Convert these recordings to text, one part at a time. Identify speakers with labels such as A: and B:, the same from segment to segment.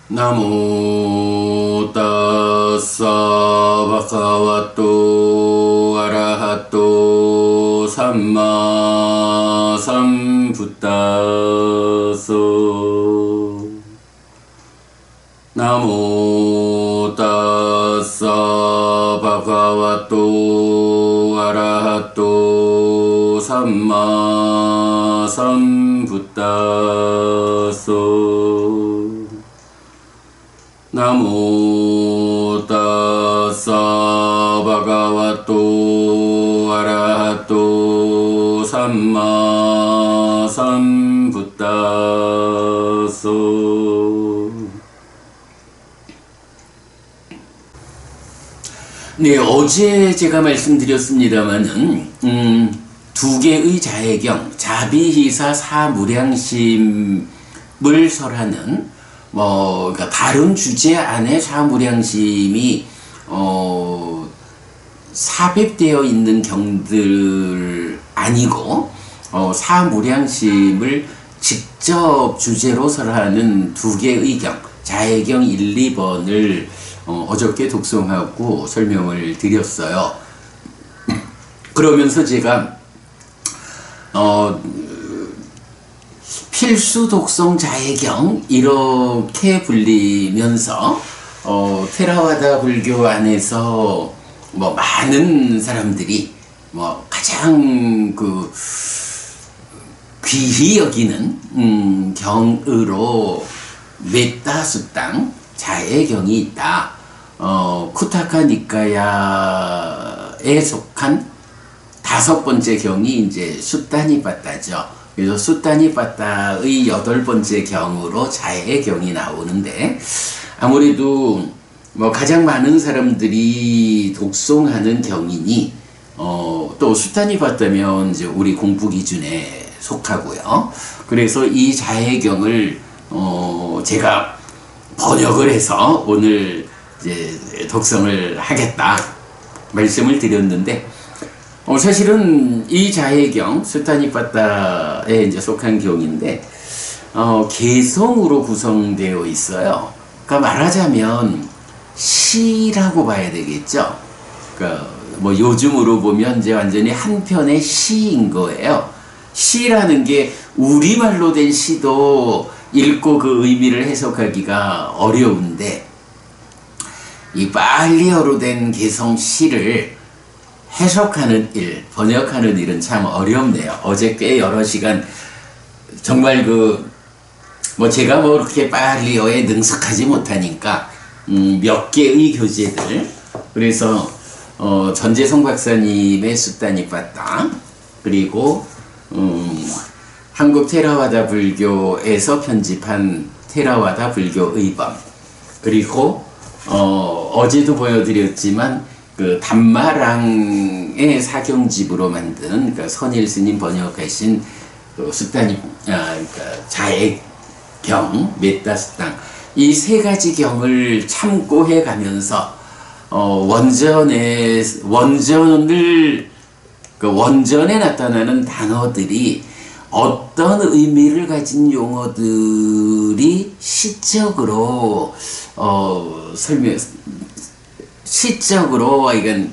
A: 나모 따사 바카와토 아라하토 삼마 삼부타소 나모 따사 바카와토 아라하토 삼마 삼부타소 나모 따사 바가와토 아라하토 삼마 삼부타소. 네, 어제 제가 말씀드렸습니다마는 두 개의 자해경, 자비희사 사무량심을 설하는 그러니까 다른 주제 안에 사무량심이 삽입되어 있는 경들 아니고 사무량심을 직접 주제로 설하는 두 개의 경, 자해경 1, 2번을 어저께 독송하고 설명을 드렸어요. 그러면서 제가 필수 독성 자해경 이렇게 불리면서 테라와다 불교 안에서 많은 사람들이 가장 귀히 여기는 경으로 메타 수땅 자해경이 있다. 쿠타카 니카야에 속한 5번째 경이 이제 수타니빠따죠. 그래서 수타니빠따의 8번째 경으로 자해경이 나오는데, 아무래도 가장 많은 사람들이 독송하는 경이니 또 수타니빠따면 이제 우리 공부 기준에 속하고요. 그래서 이 자해경을 제가 번역을 해서 오늘 이제 독성을 하겠다 말씀을 드렸는데, 사실은 이 자해경 수타니빠따에 이제 속한 경인데 개성으로 구성되어 있어요. 그러니까 말하자면 시라고 봐야 되겠죠. 그러니까 요즘으로 보면 이제 완전히 한 편의 시인 거예요. 시라는 게 우리말로 된 시도 읽고 그 의미를 해석하기가 어려운데, 이 팔리어로 된 개성 시를 해석하는 일, 번역하는 일은 참 어렵네요. 어제 꽤 여러 시간 정말 제가 그렇게 팔리어에 능숙하지 못하니까 몇 개의 교재들, 그래서 전재성 박사님의 수타니빠따, 그리고 한국 테라와다 불교에서 편집한 테라와다 불교 의범, 그리고 어제도 보여드렸지만 담마랑의 사경집으로 만든 선일 스님 번역하신 자해경, 메타수땅, 이 세 가지 경을 참고해 가면서 원전에 나타나는 단어들이 어떤 의미를 가진 용어들이 시적으로 시적으로 이건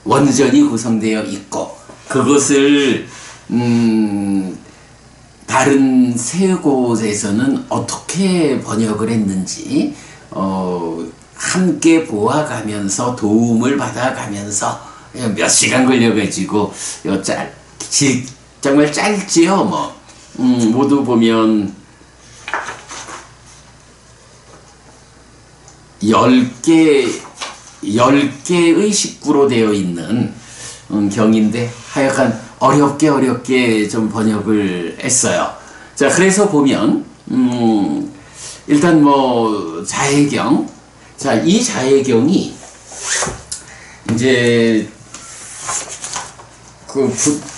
A: 원전이 구성되어 있고, 그것을 다른 세 곳에서는 어떻게 번역을 했는지 함께 보아가면서 도움을 받아가면서 몇 시간 걸려가지고 정말 짧지요. 모두 보면 10개의 식구로 되어 있는 경인데 하여간 어렵게 좀 번역을 했어요. 자, 그래서 보면 일단 자해경, 자, 이 자해경이 이제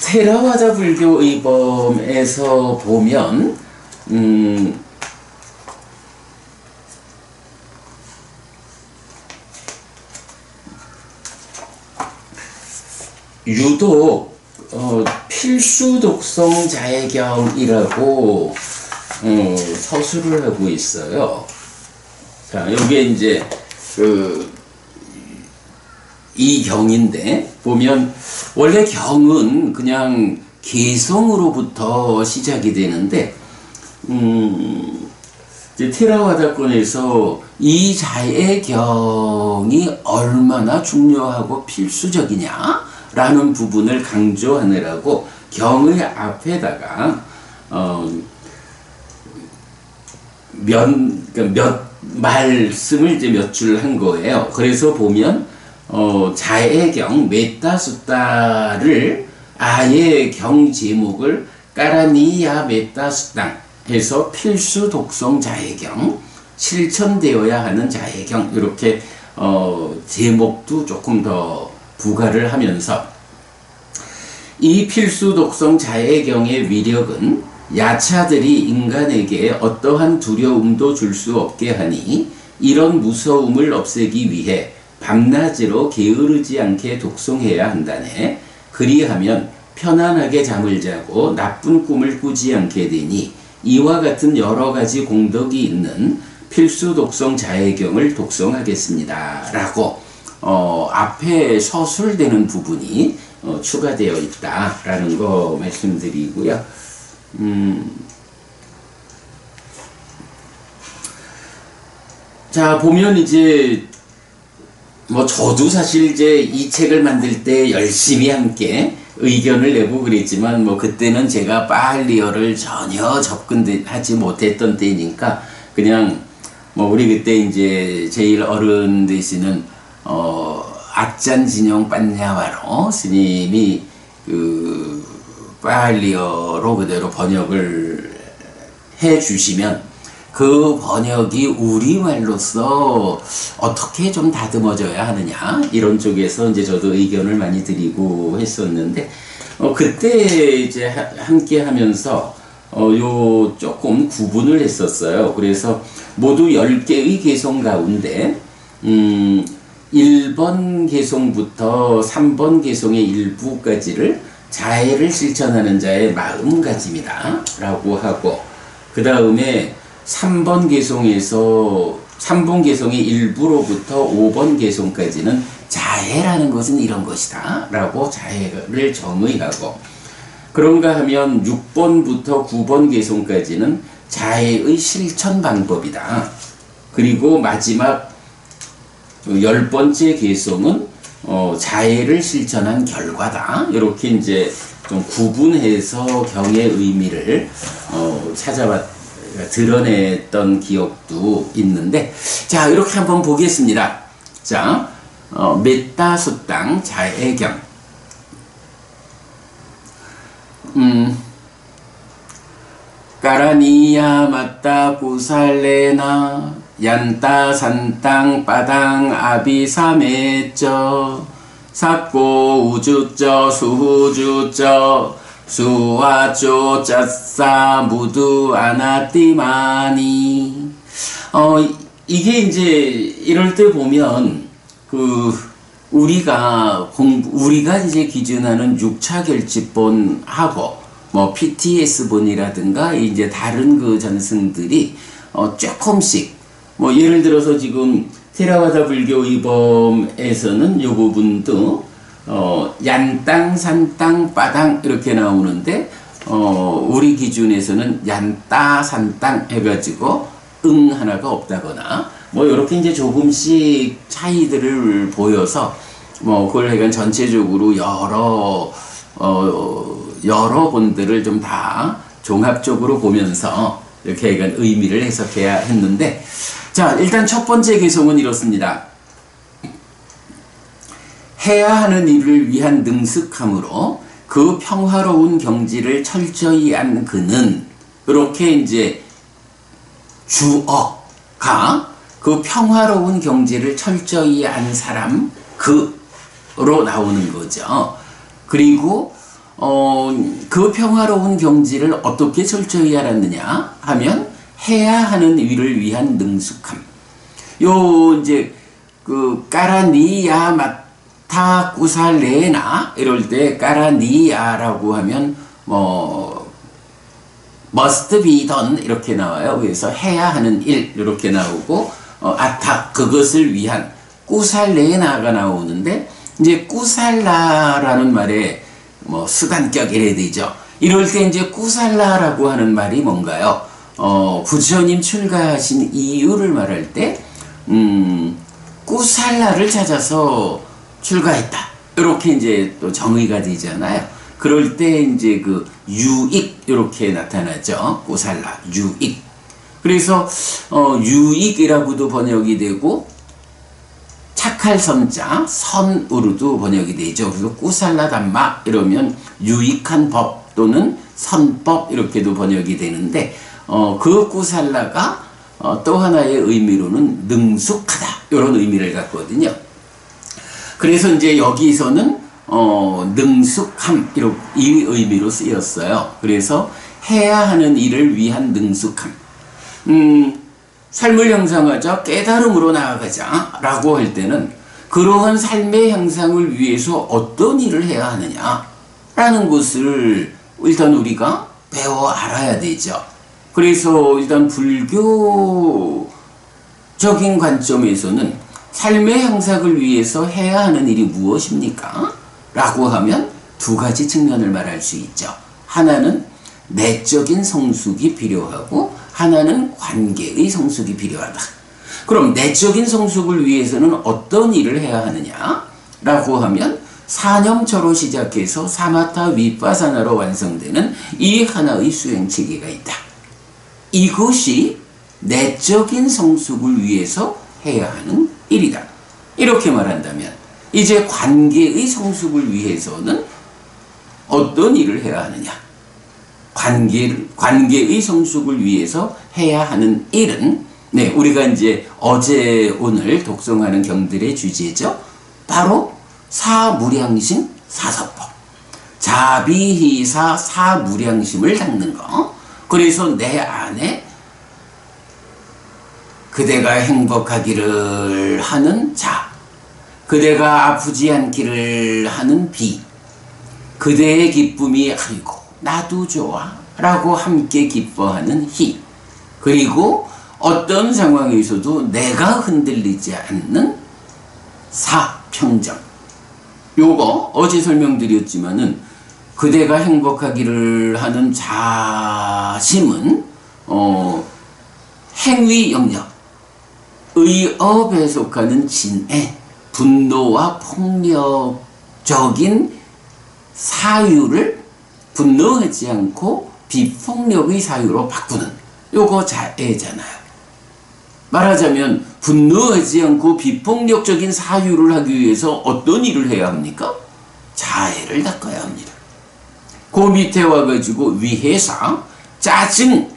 A: 테라와다 불교 의범에서 보면 유독 필수 독성 자해경이라고 서술을 하고 있어요. 자, 이게 이제 이 경인데 보면 원래 경은 그냥 개성으로부터 시작이 되는데 이제 테라와다권에서 이 자애경이 얼마나 중요하고 필수적이냐라는 부분을 강조하느라고 경의 앞에다가 몇 말씀을 이제 몇 줄 한 거예요. 그래서 보면 자애경 메타숫다를 아예 경 제목을 까라니야 메타숫당 해서 필수 독성 자애경, 실천되어야 하는 자애경, 이렇게 제목도 조금 더 부과를 하면서 이 필수 독성 자애경의 위력은 야차들이 인간에게 어떠한 두려움도 줄 수 없게 하니 이런 무서움을 없애기 위해 밤낮으로 게으르지 않게 독송해야 한다네. 그리하면 편안하게 잠을 자고 나쁜 꿈을 꾸지 않게 되니 이와 같은 여러 가지 공덕이 있는 필수 독성 자애경을 독송하겠습니다. 라고 앞에 서술되는 부분이 추가되어 있다라는 거 말씀드리고요. 자, 보면 이제 뭐 저도 사실 이제 이 책을 만들 때 열심히 함께 의견을 내고 그랬지만 뭐 그때는 제가 빨리어를 전혀 접근하지 못했던 때니까 그냥 뭐 우리 그때 이제 제일 어른 되시는 악잔진영 빤냐와로 스님이 빨리어로 그대로 번역을 해 주시면 그 번역이 우리말로서 어떻게 좀 다듬어져야 하느냐 이런 쪽에서 이제 저도 의견을 많이 드리고 했었는데 그때 이제 함께 하면서 요 조금 구분을 했었어요. 그래서 모두 10개의 개송 가운데 1번 개송부터 3번 개송의 일부까지를 자애를 실천하는 자의 마음가짐이다 라고 하고, 그 다음에 3번 개송의 일부로부터 5번 개송까지는 자애라는 것은 이런 것이다 라고 자애를 정의하고, 그런가 하면 6번부터 9번 개송까지는 자애의 실천 방법이다. 그리고 마지막 10번째 개송은 자애를 실천한 결과다. 이렇게 이제 좀 구분해서 경의 의미를 드러냈던 기억도 있는데, 자, 이렇게 한번 보겠습니다. 자, 메타숫당 자애경. 까라니야 마따 구살레나 얀따 산땅 빠당 아비사메쩌 삭고 우주쩌 수후주쩌 수와쪼 짜싸 무두 아나띠마니. 이게 이제 이럴 때 보면 우리가 이제 기준하는 6차 결집본하고 뭐 PTS본이라든가 이제 다른 그 전승들이 조금씩 뭐 예를 들어서 지금 테라와다 불교 위범에서는 이 부분도 얀땅, 산땅, 빠당 이렇게 나오는데 우리 기준에서는 얀따, 산땅 해가지고 하나가 없다거나 뭐 이렇게 이제 조금씩 차이들을 보여서 뭐 그걸 하여간 전체적으로 여러 본들을 좀 다 종합적으로 보면서 이렇게 하여간 의미를 해석해야 했는데, 자, 일단 첫 번째 개송은 이렇습니다. 해야 하는 일을 위한 능숙함으로 그 평화로운 경지를 철저히 안 그는, 이렇게 이제 주어가 그 평화로운 경지를 철저히 안 사람 그로 나오는 거죠. 그리고 그 평화로운 경지를 어떻게 철저히 알았느냐 하면 해야 하는 일을 위한 능숙함. 요 이제 까라니야 마타 구살레나 이럴 때 까라니야라고 하면 뭐 must be done 이렇게 나와요. 그래서 해야 하는 일 이렇게 나오고, 아탁 그것을 위한 꾸살레나가 나오는데 이제 꾸살라라는 말에 뭐 수간격 이래야 되죠. 이럴 때 이제 꾸살라라고 하는 말이 뭔가요? 부처님 출가하신 이유를 말할 때 꾸살라를 찾아서 출가했다. 이렇게 이제 또 정의가 되잖아요. 그럴 때 이제 그 유익 이렇게 나타나죠. 꾸살라 유익. 그래서 유익이라고도 번역이 되고 착할 선자 선으로도 번역이 되죠. 그래서 꾸살라 담마 이러면 유익한 법 또는 선법 이렇게도 번역이 되는데 그 꾸살라가 또 하나의 의미로는 능숙하다 이런 의미를 갖거든요. 그래서 이제 여기서는 능숙함 이 의미로 쓰였어요. 그래서 해야 하는 일을 위한 능숙함. 삶을 형성하자 깨달음으로 나아가자 라고 할 때는 그러한 삶의 형상을 위해서 어떤 일을 해야 하느냐 라는 것을 일단 우리가 배워 알아야 되죠. 그래서 일단 불교적인 관점에서는 삶의 형상을 위해서 해야 하는 일이 무엇입니까? 라고 하면 두 가지 측면을 말할 수 있죠. 하나는 내적인 성숙이 필요하고 하나는 관계의 성숙이 필요하다. 그럼 내적인 성숙을 위해서는 어떤 일을 해야 하느냐? 라고 하면 사념처로 시작해서 사마타 위파사나로 완성되는 이 하나의 수행체계가 있다. 이것이 내적인 성숙을 위해서 해야 하는 일이다. 이렇게 말한다면 이제 관계의 성숙을 위해서는 어떤 일을 해야 하느냐? 관계의 성숙을 위해서 해야 하는 일은 우리가 이제 어제 오늘 독송하는 경들의 주제죠. 바로 사무량심 사서법. 자비희사 사무량심을 닦는 거. 그래서 내 안에 그대가 행복하기를 하는 자, 그대가 아프지 않기를 하는 비, 그대의 기쁨이 아이고 나도 좋아 라고 함께 기뻐하는 희, 그리고 어떤 상황에서도 내가 흔들리지 않는 사평정. 요거 어제 설명드렸지만은 그대가 행복하기를 하는 자심은 행위 영역, 의업에 속하는 진애, 분노와 폭력적인 사유를 분노하지 않고 비폭력의 사유로 바꾸는 요거 자애잖아요. 말하자면 분노하지 않고 비폭력적인 사유를 하기 위해서 어떤 일을 해야 합니까? 자애를 닦아야 합니다. 그 밑에 와가지고 위해사 짜증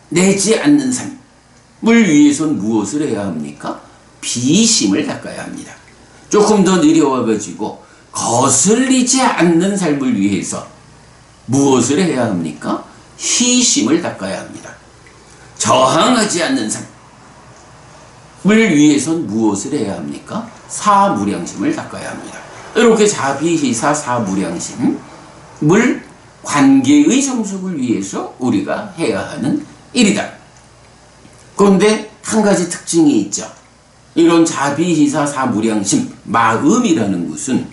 A: 내지 않는 삶을 위해서는 무엇을 해야 합니까? 비심을 닦아야 합니다. 조금 더 내려와가지고 거슬리지 않는 삶을 위해서 무엇을 해야 합니까? 희심을 닦아야 합니다. 저항하지 않는 삶을 위해서는 무엇을 해야 합니까? 사무량심을 닦아야 합니다. 이렇게 자비희사 사무량심을 관계의 성숙을 위해서 우리가 해야 하는 일이다. 그런데 한 가지 특징이 있죠. 이런 자비희사 사무량심, 마음이라는 것은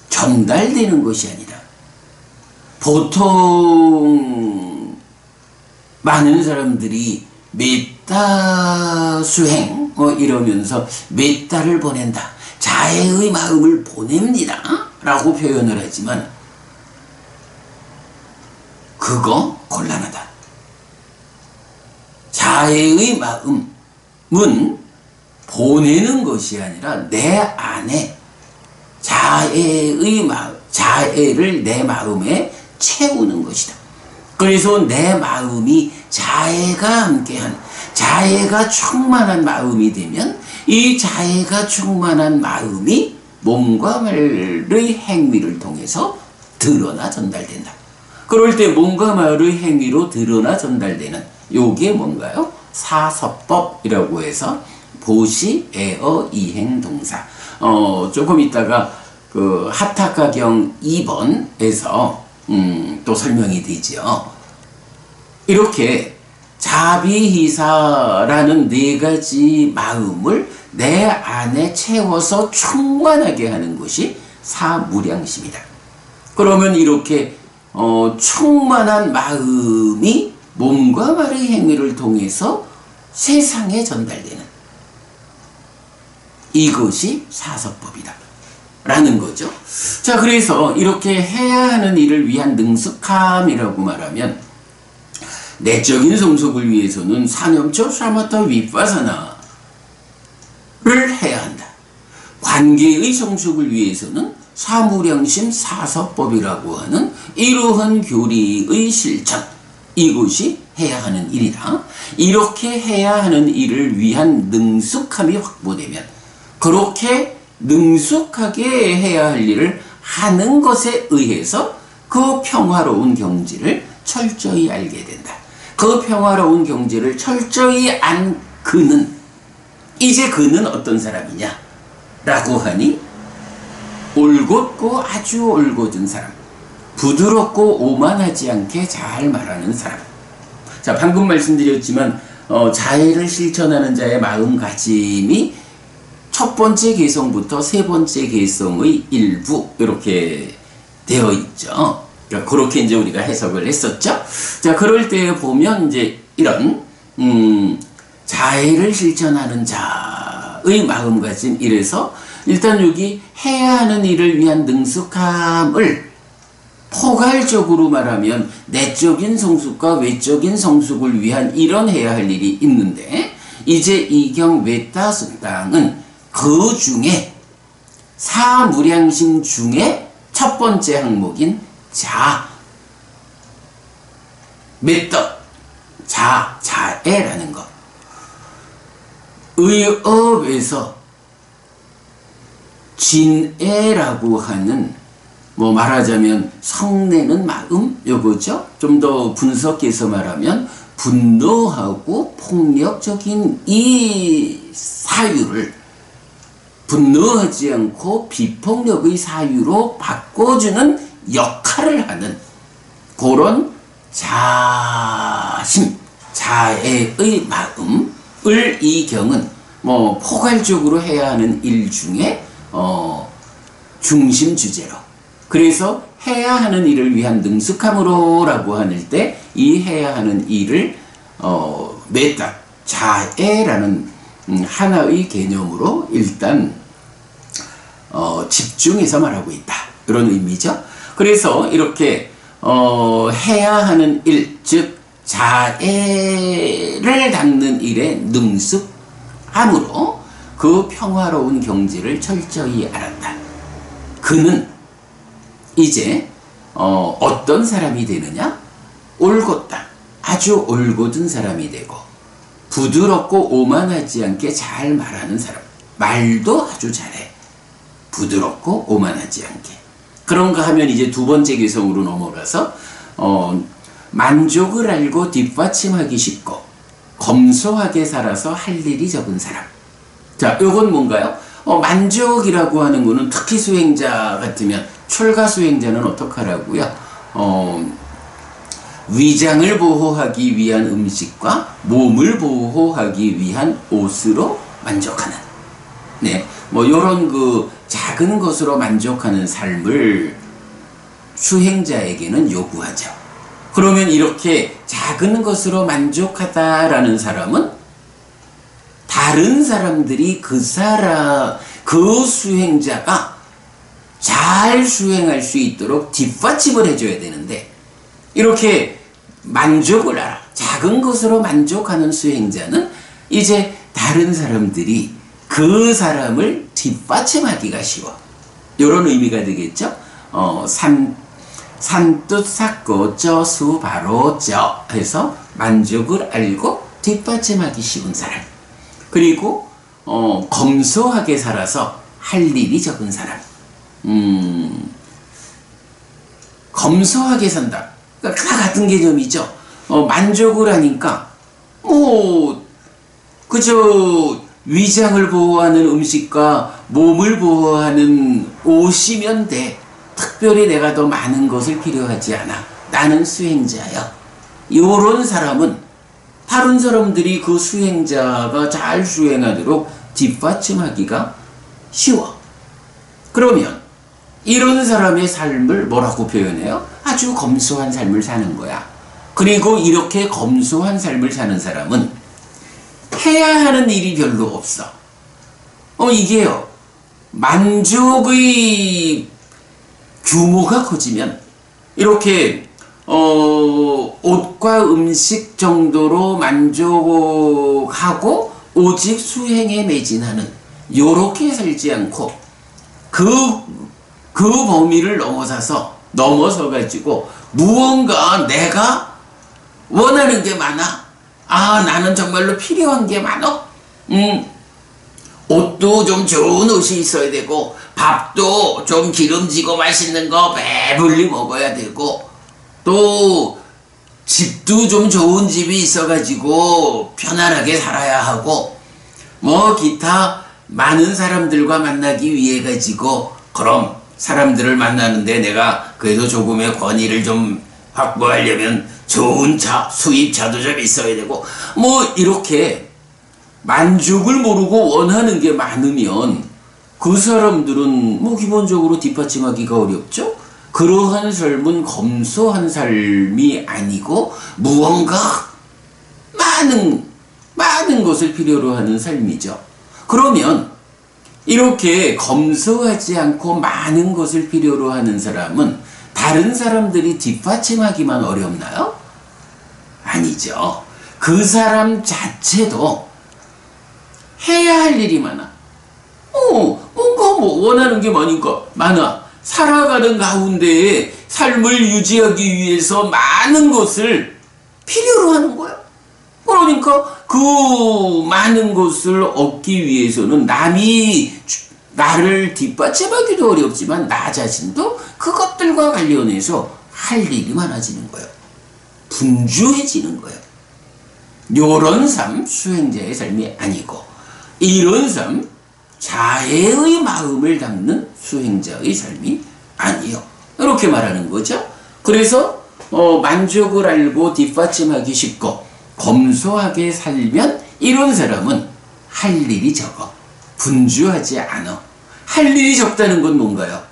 A: 전달되는 것이 아니다. 보통 많은 사람들이 메타 수행 이러면서 메타를 보낸다, 자애의 마음을 보냅니다 라고 표현을 하지만 그거 곤란하다. 자애의 마음은 보내는 것이 아니라 내 안에 자애를 내 마음에 채우는 것이다. 그래서 내 마음이 자애가 함께한, 자애가 충만한 마음이 되면 이 자애가 충만한 마음이 몸과 말의 행위를 통해서 드러나 전달된다. 그럴 때 몸과 말의 행위로 드러나 전달되는 요게 뭔가요? 사서법이라고 해서 보시, 애어, 이행, 동사. 조금 있다가 그 하타카경 2번에서 또 설명이 되죠. 이렇게 자비희사라는 네 가지 마음을 내 안에 채워서 충만하게 하는 것이 사무량심이다. 그러면 이렇게 충만한 마음이 몸과 말의 행위를 통해서 세상에 전달되는 이것이 사서법이다 라는 거죠. 자, 그래서 이렇게 해야 하는 일을 위한 능숙함이라고 말하면 내적인 성숙을 위해서는 사념처 사마타 위파사나를 해야 한다. 관계의 성숙을 위해서는 사무량심 사서법이라고 하는 이러한 교리의 실천, 이것이 해야 하는 일이다. 이렇게 해야 하는 일을 위한 능숙함이 확보되면 그렇게 능숙하게 해야 할 일을 하는 것에 의해서 그 평화로운 경지를 철저히 알게 된다. 그 평화로운 경지를 철저히 안 그는, 이제 그는 어떤 사람이냐 라고 하니 올곧고 아주 올곧은 사람, 부드럽고 오만하지 않게 잘 말하는 사람. 자, 방금 말씀드렸지만 자해를 실천하는 자의 마음가짐이 첫 번째 개성부터 세 번째 개성의 일부 이렇게 되어 있죠. 그러니까 그렇게 이제 우리가 해석을 했었죠. 자, 그럴 때 보면 이제 이런 자해를 실천하는 자의 마음가짐, 이래서 일단 여기 해야 하는 일을 위한 능숙함을 포괄적으로 말하면 내적인 성숙과 외적인 성숙을 위한 이런 해야 할 일이 있는데, 이제 이경 외따 승당은 그 중에 사무량심 중에 첫 번째 항목인 맷떡, 자애라는 것. 의업에서 진애라고 하는, 뭐 말하자면 성내는 마음, 요거죠. 좀 더 분석해서 말하면 분노하고 폭력적인 이 사유를 분노하지 않고 비폭력의 사유로 바꿔주는 역할을 하는 그런 자심, 자애의 마음을 이 경은 뭐 포괄적으로 해야 하는 일 중에 중심 주제로, 그래서 해야 하는 일을 위한 능숙함으로 라고 할 때 이 해야 하는 일을 메타, 자애라는 하나의 개념으로 일단 집중해서 말하고 있다, 이런 의미죠. 그래서 이렇게 해야 하는 일, 즉 자애를 닦는 일에 능숙함으로 그 평화로운 경지를 철저히 알았다. 그는 이제 어떤 사람이 되느냐? 올곧다, 아주 올곧은 사람이 되고 부드럽고 오만하지 않게 잘 말하는 사람, 말도 아주 잘해, 부드럽고 오만하지 않게. 그런가 하면 이제 두 번째 개성으로 넘어가서 만족을 알고 뒷받침하기 쉽고 검소하게 살아서 할 일이 적은 사람. 자, 요건 뭔가요? 만족이라고 하는 거는 특히 수행자 같으면, 출가 수행자는 어떡하라고요? 위장을 보호하기 위한 음식과 몸을 보호하기 위한 옷으로 만족하는, 네, 뭐 요런 그 작은 것으로 만족하는 삶을 수행자에게는 요구하죠. 그러면 이렇게 작은 것으로 만족하다라는 사람은 다른 사람들이 그 수행자가 잘 수행할 수 있도록 뒷받침을 해줘야 되는데, 이렇게 만족을 알아, 작은 것으로 만족하는 수행자는 이제 다른 사람들이 그 사람을 뒷받침하기가 쉬워. 이런 의미가 되겠죠. 산뜻 삭고 쩌수 바로 쩌 해서 만족을 알고 뒷받침하기 쉬운 사람, 그리고 검소하게 살아서 할 일이 적은 사람. 검소하게 산다, 그러니까 다 같은 개념이죠. 만족을 하니까 뭐 그저 위장을 보호하는 음식과 몸을 보호하는 옷이면 돼. 특별히 내가 더 많은 것을 필요하지 않아. 나는 수행자야. 요런 사람은 다 다른 사람들이 그 수행자가 잘 수행하도록 뒷받침하기가 쉬워. 그러면 이런 사람의 삶을 뭐라고 표현해요? 아주 검소한 삶을 사는 거야. 그리고 이렇게 검소한 삶을 사는 사람은 해야 하는 일이 별로 없어. 이게요, 만족의 규모가 커지면 이렇게 옷과 음식 정도로 만족하고 오직 수행에 매진하는, 요렇게 살지 않고 그 범위를 넘어서 가지고 무언가 내가 원하는 게 많아. 나는 정말로 필요한 게 많아. 옷도 좀 좋은 옷이 있어야 되고, 밥도 좀 기름지고 맛있는 거 배불리 먹어야 되고, 또 집도 좀 좋은 집이 있어가지고 편안하게 살아야 하고, 뭐 기타 많은 사람들과 만나기 위해 가지고, 그럼 사람들을 만나는데 내가 그래도 조금의 권위를 좀 확보하려면 좋은 차, 수입차도 좀 있어야 되고, 뭐 이렇게 만족을 모르고 원하는 게 많으면 그 사람들은 뭐 기본적으로 뒷받침하기가 어렵죠. 그러한 삶은 검소한 삶이 아니고 무언가 많은 것을 필요로 하는 삶이죠. 그러면 이렇게 검소하지 않고 많은 것을 필요로 하는 사람은 다른 사람들이 뒷받침하기만 어렵나요? 아니죠. 그 사람 자체도 해야 할 일이 많아. 뭔가 뭐 원하는 게 많아. 살아가는 가운데에 삶을 유지하기 위해서 많은 것을 필요로 하는 거야. 그러니까 그 많은 것을 얻기 위해서는 남이 나를 뒷받침하기도 어렵지만 나 자신도 그것들과 관련해서 할 일이 많아지는 거예요. 분주해지는 거예요. 요런 삶, 수행자의 삶이 아니고, 이런 삶, 자애의 마음을 담는 수행자의 삶이 아니요. 이렇게 말하는 거죠. 그래서 만족을 알고 뒷받침하기 쉽고 검소하게 살면 이런 사람은 할 일이 적어. 분주하지 않아. 할 일이 적다는 건 뭔가요?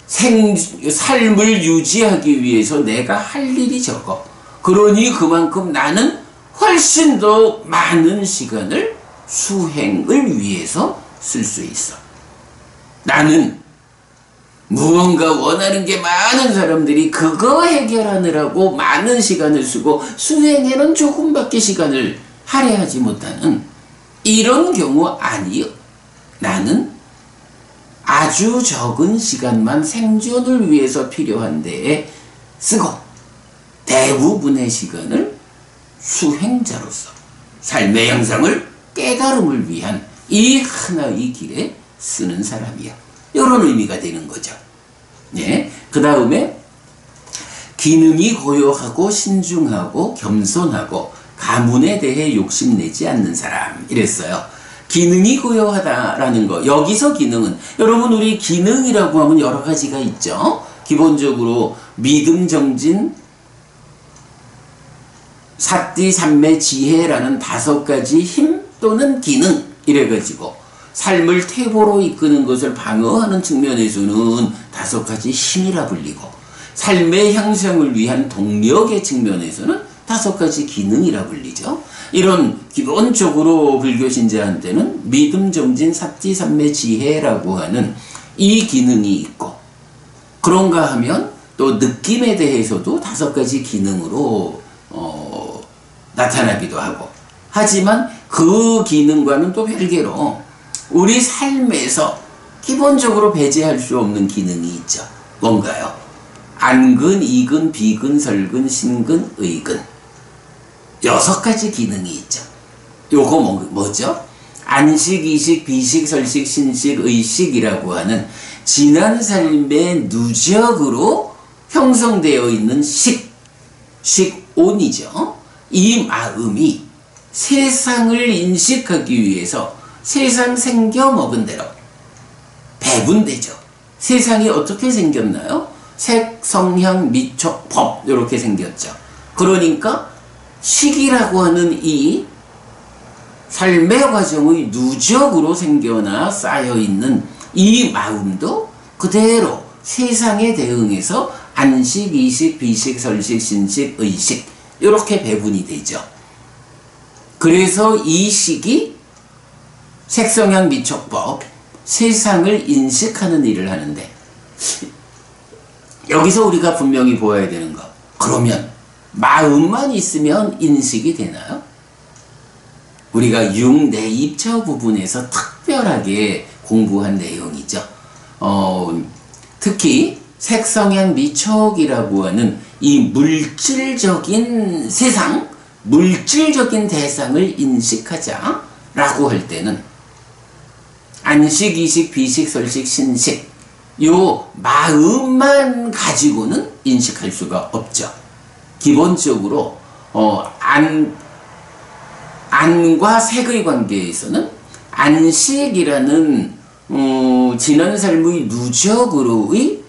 A: 삶을 유지하기 위해서 내가 할 일이 적어. 그러니 그만큼 나는 훨씬 더 많은 시간을 수행을 위해서 쓸 수 있어. 나는 무언가 원하는 게 많은 사람들이 그거 해결하느라고 많은 시간을 쓰고 수행에는 조금밖에 시간을 할애하지 못하는 이런 경우 아니요. 나는 아주 적은 시간만 생존을 위해서 필요한 데에 쓰고 대부분의 시간을 수행자로서 삶의 양상을 깨달음을 위한 이 하나의 길에 쓰는 사람이야. 이런 의미가 되는 거죠. 예. 그 다음에 기능이 고요하고 신중하고 겸손하고 가문에 대해 욕심내지 않는 사람, 이랬어요. 기능이 고요하다라는 거, 여기서 기능은 여러분, 우리 기능이라고 하면 여러 가지가 있죠. 기본적으로 믿음, 정진, 사띠, 삼매, 지혜라는 5가지 힘 또는 기능, 이래가지고 삶을 퇴보로 이끄는 것을 방어하는 측면에서는 5가지 힘이라 불리고, 삶의 향상을 위한 동력의 측면에서는 5가지 기능이라 불리죠. 이런 기본적으로 불교 신자한테는 믿음, 정진, 사띠, 삼매, 지혜라고 하는 이 기능이 있고, 그런가 하면 또 느낌에 대해서도 5가지 기능으로 나타나기도 하고, 하지만 그 기능과는 또 별개로 우리 삶에서 기본적으로 배제할 수 없는 기능이 있죠. 뭔가요? 안근, 이근, 비근, 설근, 신근, 의근. 6가지 기능이 있죠. 요거 뭐죠? 안식, 이식, 비식, 설식, 신식, 의식이라고 하는 지난 삶의 누적으로 형성되어 있는 식온이죠. 이 마음이 세상을 인식하기 위해서 세상 생겨 먹은 대로 배분되죠. 세상이 어떻게 생겼나요? 색, 성향, 미촉, 법, 이렇게 생겼죠. 그러니까 식이라고 하는 이 삶의 과정의 누적으로 생겨나 쌓여있는 이 마음도 그대로 세상에 대응해서 안식, 이식, 비식, 설식, 신식, 의식 이렇게 배분이 되죠. 그래서 이 식이 색성향 미촉법, 세상을 인식하는 일을 하는데, 여기서 우리가 분명히 보아야 되는 것, 그러면 마음만 있으면 인식이 되나요? 우리가 육내입처 부분에서 특별하게 공부한 내용이죠. 특히 색성향 미촉이라고 하는 이 물질적인 세상, 물질적인 대상을 인식하자라고 할 때는 안식, 이식, 비식, 설식, 신식 요 마음만 가지고는 인식할 수가 없죠. 기본적으로 안과 색의 관계에서는 안식이라는 지난 삶의 누적으로의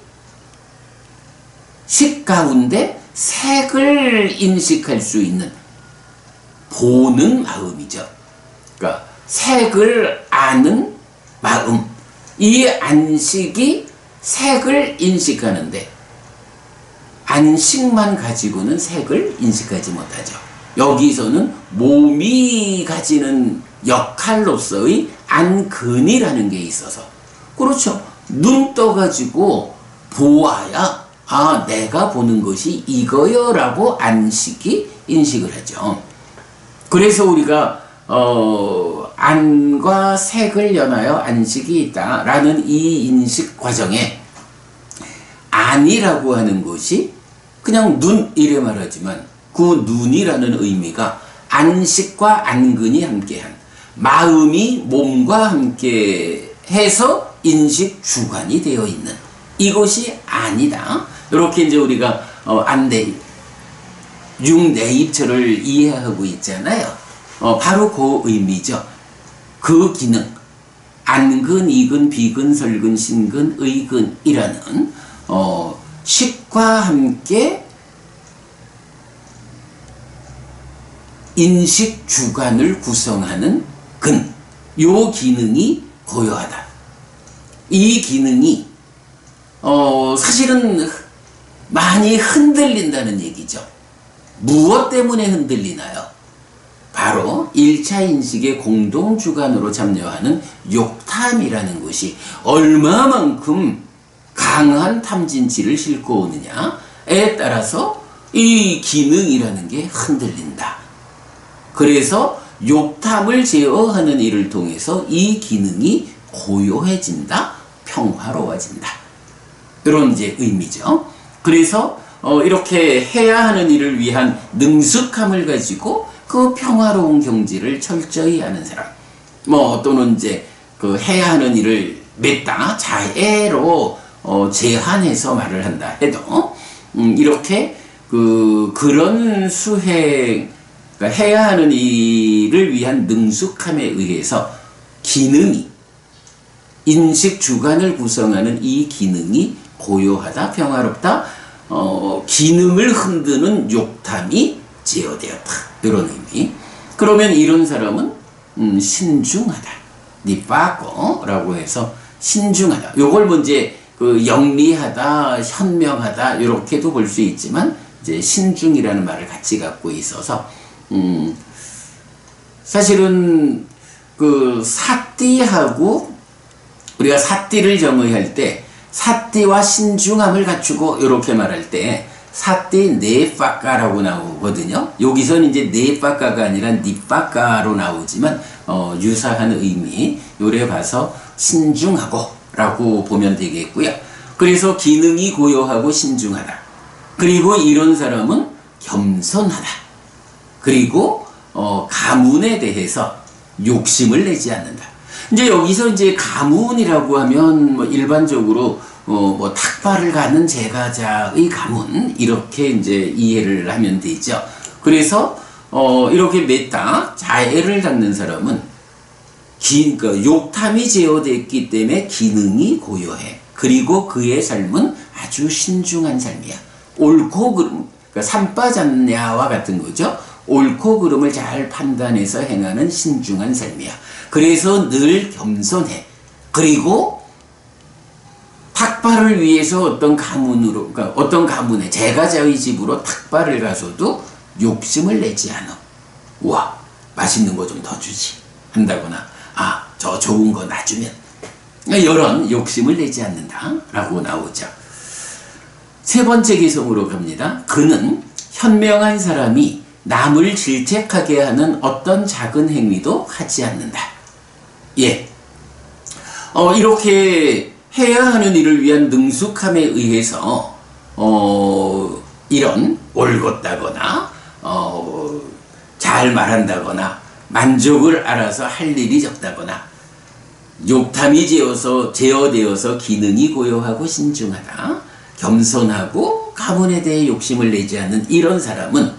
A: 식 가운데 색을 인식할 수 있는 보는 마음이죠. 그러니까 색을 아는 마음, 이 안식이 색을 인식하는데 안식만 가지고는 색을 인식하지 못하죠. 여기서는 몸이 가지는 역할로서의 안근이라는 게 있어서, 그렇죠. 눈 떠가지고 보아야 내가 보는 것이 이거요 라고 안식이 인식을 하죠. 그래서 우리가 안과 색을 연하여 안식이 있다 라는 이 인식 과정에 안이라고 하는 것이 그냥 눈 이래 말하지만 그 눈이라는 의미가 안식과 안근이 함께한, 마음이 몸과 함께 해서 인식 주관이 되어 있는 이것이 안이다. 이렇게 이제 우리가 육내입처를 이해하고 있잖아요. 바로 그 의미죠. 그 기능, 안근, 이근, 비근, 설근, 신근, 의근이라는 식과 함께 인식 주관을 구성하는 근, 요 기능이 고요하다. 이 기능이 사실은 많이 흔들린다는 얘기죠. 무엇 때문에 흔들리나요? 바로 1차 인식의 공동주관으로 참여하는 욕탐이라는 것이 얼마만큼 강한 탐진치를 싣고 오느냐에 따라서 이 기능이라는 게 흔들린다. 그래서 욕탐을 제어하는 일을 통해서 이 기능이 고요해진다, 평화로워진다. 이런 이제 의미죠. 그래서 이렇게 해야 하는 일을 위한 능숙함을 가지고 그 평화로운 경지를 철저히 하는 사람, 또는 이제 그 해야 하는 일을 맺다 자애로 제한해서 말을 한다 해도 이렇게 그런 수행, 그러니까 해야 하는 일을 위한 능숙함에 의해서 기능이, 인식 주관을 구성하는 이 기능이 고요하다, 평화롭다, 기능을 흔드는 욕탐이 제어되었다. 이런 의미. 그러면 이런 사람은 신중하다, 니빠꼬라고 해서 신중하다. 요걸 문제 영리하다, 현명하다 이렇게도 볼 수 있지만 이제 신중이라는 말을 같이 갖고 있어서 사실은 그 사띠하고 우리가 사띠를 정의할 때 사띠와 신중함을 갖추고 이렇게 말할 때 사띠 네빠까라고 나오거든요. 여기서는 이제 네빠까가 아니라 니빠까로 나오지만 유사한 의미 요래 봐서 신중하고 라고 보면 되겠고요. 그래서 기능이 고요하고 신중하다. 그리고 이런 사람은 겸손하다. 그리고 가문에 대해서 욕심을 내지 않는다. 이제 여기서 이제 가문이라고 하면 일반적으로 탁발을 가는 제가자의 가문 이렇게 이제 이해를 하면 되죠. 그래서 이렇게 맺다 자애를 갖는 사람은 그러니까 욕탐이 제어됐기 때문에 기능이 고요해. 그리고 그의 삶은 아주 신중한 삶이야. 옳고 그름, 그러니까 산바잡냐와 같은 거죠. 옳고 그름을 잘 판단해서 행하는 신중한 삶이야. 그래서 늘 겸손해. 그리고 탁발을 위해서 어떤 가문으로, 그러니까 어떤 가문에 제가자의 집으로 탁발을 가서도 욕심을 내지 않아. 우와, 맛있는 거 좀 더 주지 한다거나, 아, 저 좋은 거 놔주면, 이런 욕심을 내지 않는다 라고 나오죠. 세 번째 개성으로 갑니다. 그는 현명한 사람이 남을 질책하게 하는 어떤 작은 행위도 하지 않는다. 예. 이렇게 해야 하는 일을 위한 능숙함에 의해서 이런 올곧다거나 잘 말한다거나 만족을 알아서 할 일이 적다거나 욕탐이 제어되어서 기능이 고요하고 신중하다, 겸손하고 가문에 대해 욕심을 내지 않는 이런 사람은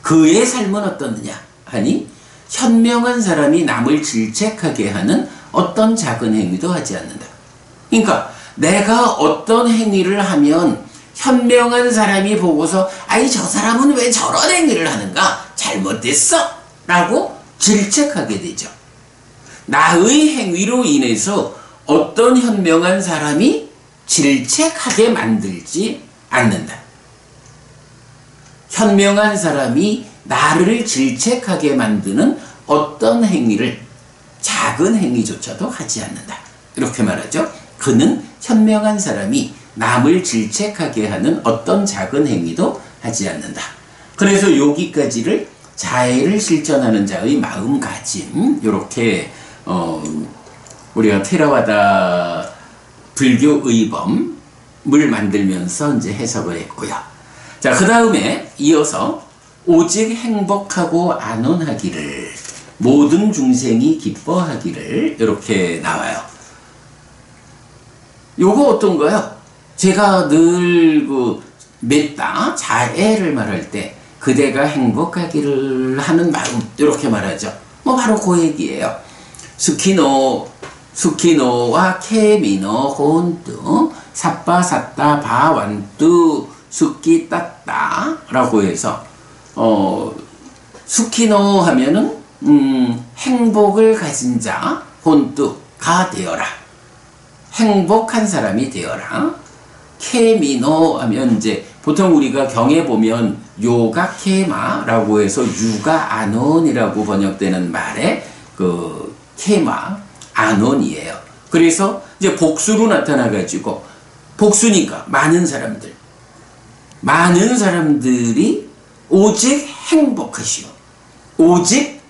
A: 그의 삶은 어떻느냐 하니 현명한 사람이 남을 질책하게 하는 어떤 작은 행위도 하지 않는다. 그러니까 내가 어떤 행위를 하면 현명한 사람이 보고서 아이 저 사람은 왜 저런 행위를 하는가, 잘못됐어 라고 질책하게 되죠. 나의 행위로 인해서 어떤 현명한 사람이 질책하게 만들지 않는다. 현명한 사람이 나를 질책하게 만드는 어떤 행위를, 작은 행위조차도 하지 않는다. 이렇게 말하죠. 그는 현명한 사람이 남을 질책하게 하는 어떤 작은 행위도 하지 않는다. 그래서 여기까지를 자애를 실천하는 자의 마음가짐, 이렇게 우리가 테라와다 불교 의범을 만들면서 이제 해석을 했고요. 자, 그 다음에 이어서 오직 행복하고 안온하기를, 모든 중생이 기뻐하기를, 이렇게 나와요. 요거 어떤가요? 제가 늘 메타, 자애를 말할 때 그대가 행복하기를 하는 마음, 이렇게 말하죠. 바로 그 얘기예요. 스키노와 케미노 혼뚜 사빠사따 바완뚜 스키 따따 라고 해서 스키노 하면은 행복을 가진 자, 혼뚜가 되어라, 행복한 사람이 되어라. 케미노 하면 이제 보통 우리가 경에 보면 요가 케마라고 해서 유가 아논이라고 번역되는 말에 그 케마, 아논이에요. 그래서 이제 복수로 나타나가지고, 복수니까 많은 사람들이 오직 행복하시오, 오직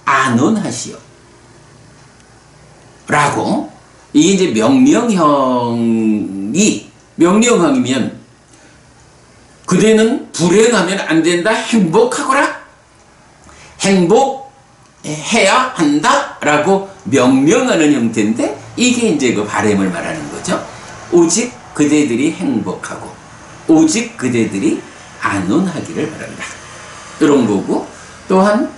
A: 안온하시오 라고, 이게 이제 명령형이면 그대는 불행하면 안 된다, 행복하거라, 행복해야 한다 라고 명령하는 형태인데, 이게 이제 그 바램을 말하는 거죠. 오직 그대들이 행복하고 오직 그대들이 안온하기를 바란다, 이런 거고, 또한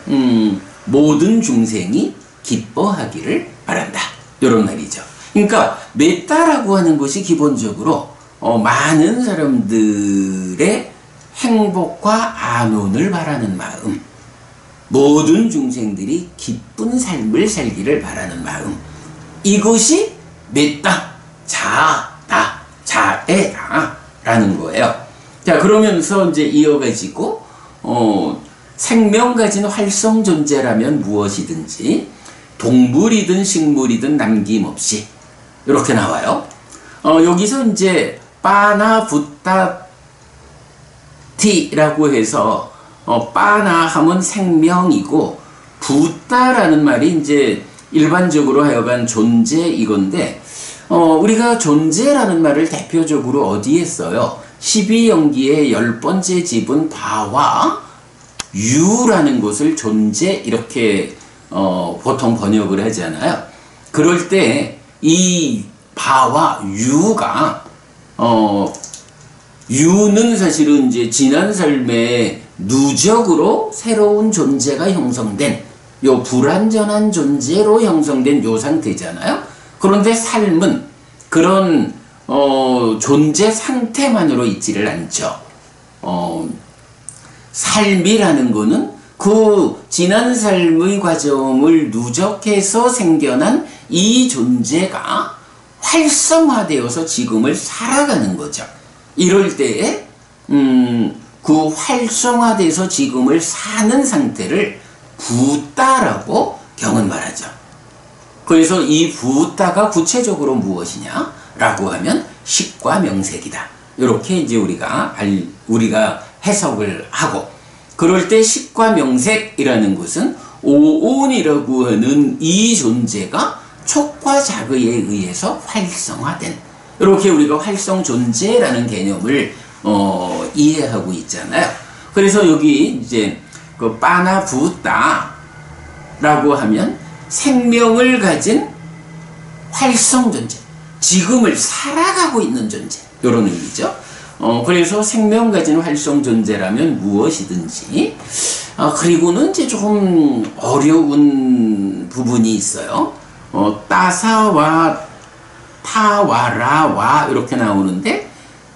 A: 모든 중생이 기뻐하기를 바란다, 이런 말이죠. 그러니까 메타라고 하는 것이 기본적으로 많은 사람들의 행복과 안온을 바라는 마음, 모든 중생들이 기쁜 삶을 살기를 바라는 마음, 이것이 메타, 자아다, 자애다 라는 거예요. 자, 그러면서 이제 이어가지고 생명 가진 활성 존재라면 무엇이든지 동물이든 식물이든 남김없이, 이렇게 나와요. 여기서 이제 빠나부따티라고 해서 빠나 하면 생명이고, 부따라는 말이 이제 일반적으로 하여간 존재 이건데, 우리가 존재라는 말을 대표적으로 어디에 써요? 12연기의 10번째 집은 바와 유라는 것을 존재, 이렇게 보통 번역을 하잖아요. 그럴 때 이 바와 유가 유는 사실은 이제 지난 삶에 누적으로 새로운 존재가 형성된, 요 불완전한 존재로 형성된 요 상태잖아요. 그런데 삶은 그런 존재 상태만으로 있지를 않죠. 삶이라는 거는 그 지난 삶의 과정을 누적해서 생겨난 이 존재가 활성화되어서 지금을 살아가는 거죠. 이럴 때에 그 활성화돼서 지금을 사는 상태를 붓다라고 경은 말하죠. 그래서 이 붓다가 구체적으로 무엇이냐라고 하면 식과 명색이다. 이렇게 이제 우리가 해석을 하고, 그럴 때 식과 명색이라는 것은 오온이라고 하는 이 존재가 촉과 자극에 의해서 활성화된, 이렇게 우리가 활성 존재라는 개념을 이해하고 있잖아요. 그래서 여기 이제 그 빠나 붓다라고 하면 생명을 가진 활성 존재, 지금을 살아가고 있는 존재, 이런 의미죠. 그래서 생명 가진 활성 존재라면 무엇이든지, 그리고는 이제 조금 어려운 부분이 있어요. 따사와 타와라와 이렇게 나오는데,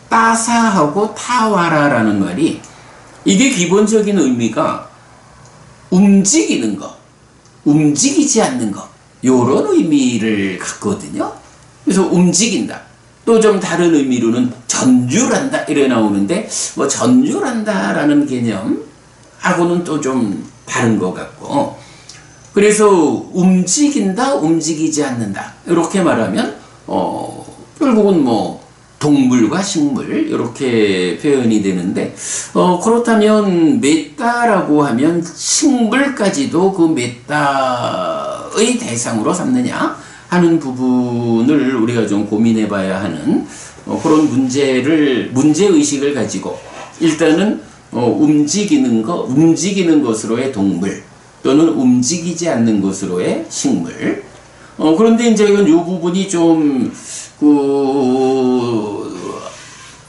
A: 따사하고 타와라라는 말이, 이게 기본적인 의미가 움직이는 거, 움직이지 않는 거, 요런 의미를 갖거든요. 그래서 움직인다. 또 좀 다른 의미로는 전율한다 이래 나오는데, 뭐 전율한다라는 개념하고는 또 좀 다른 것 같고, 그래서 움직인다, 움직이지 않는다 이렇게 말하면 결국은 뭐 동물과 식물 이렇게 표현이 되는데, 그렇다면 滅다라고 하면 식물까지도 그 滅다의 대상으로 삼느냐 하는 부분을 우리가 좀 고민해 봐야 하는 그런 문제의식을 가지고, 일단은 움직이는 것으로의 동물, 또는 움직이지 않는 것으로의 식물. 그런데 이제 이 부분이 좀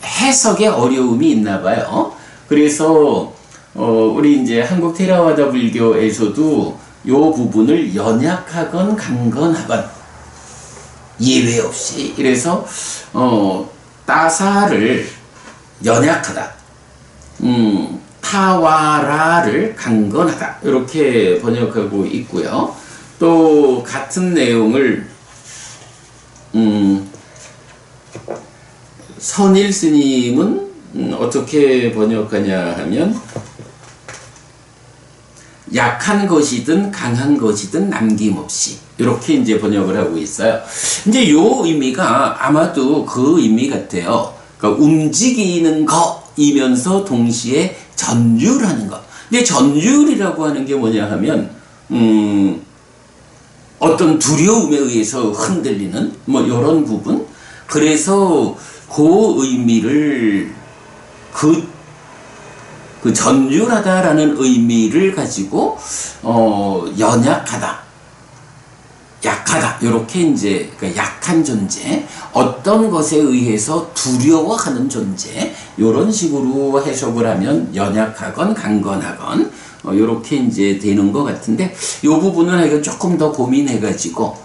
A: 해석에 어려움이 있나 봐요. 그래서 우리 이제 한국 테라와다 불교에서도 이 부분을 연약하건 강건하건 예외 없이, 이래서 따사를 연약하다, 타와라를 강건하다 이렇게 번역하고 있고요. 또 같은 내용을 선일 스님은 어떻게 번역하냐 하면, 약한 것이든 강한 것이든 남김없이, 이렇게 이제 번역을 하고 있어요. 이제 요 의미가 아마도 그 의미 같아요. 그러니까 움직이는 거이면서 동시에 전율하는 것. 근데 전율이라고 하는 게 뭐냐 하면 어떤 두려움에 의해서 흔들리는 뭐 이런 부분. 그래서 그 의미를 그 전율하다라는 의미를 가지고 연약하다, 약하다, 이렇게 이제 그러니까 약한 존재, 어떤 것에 의해서 두려워하는 존재, 이런 식으로 해석을 하면 연약하건 강건하건 이렇게 이제 되는 것 같은데, 이 부분은 우리가 조금 더 고민해가지고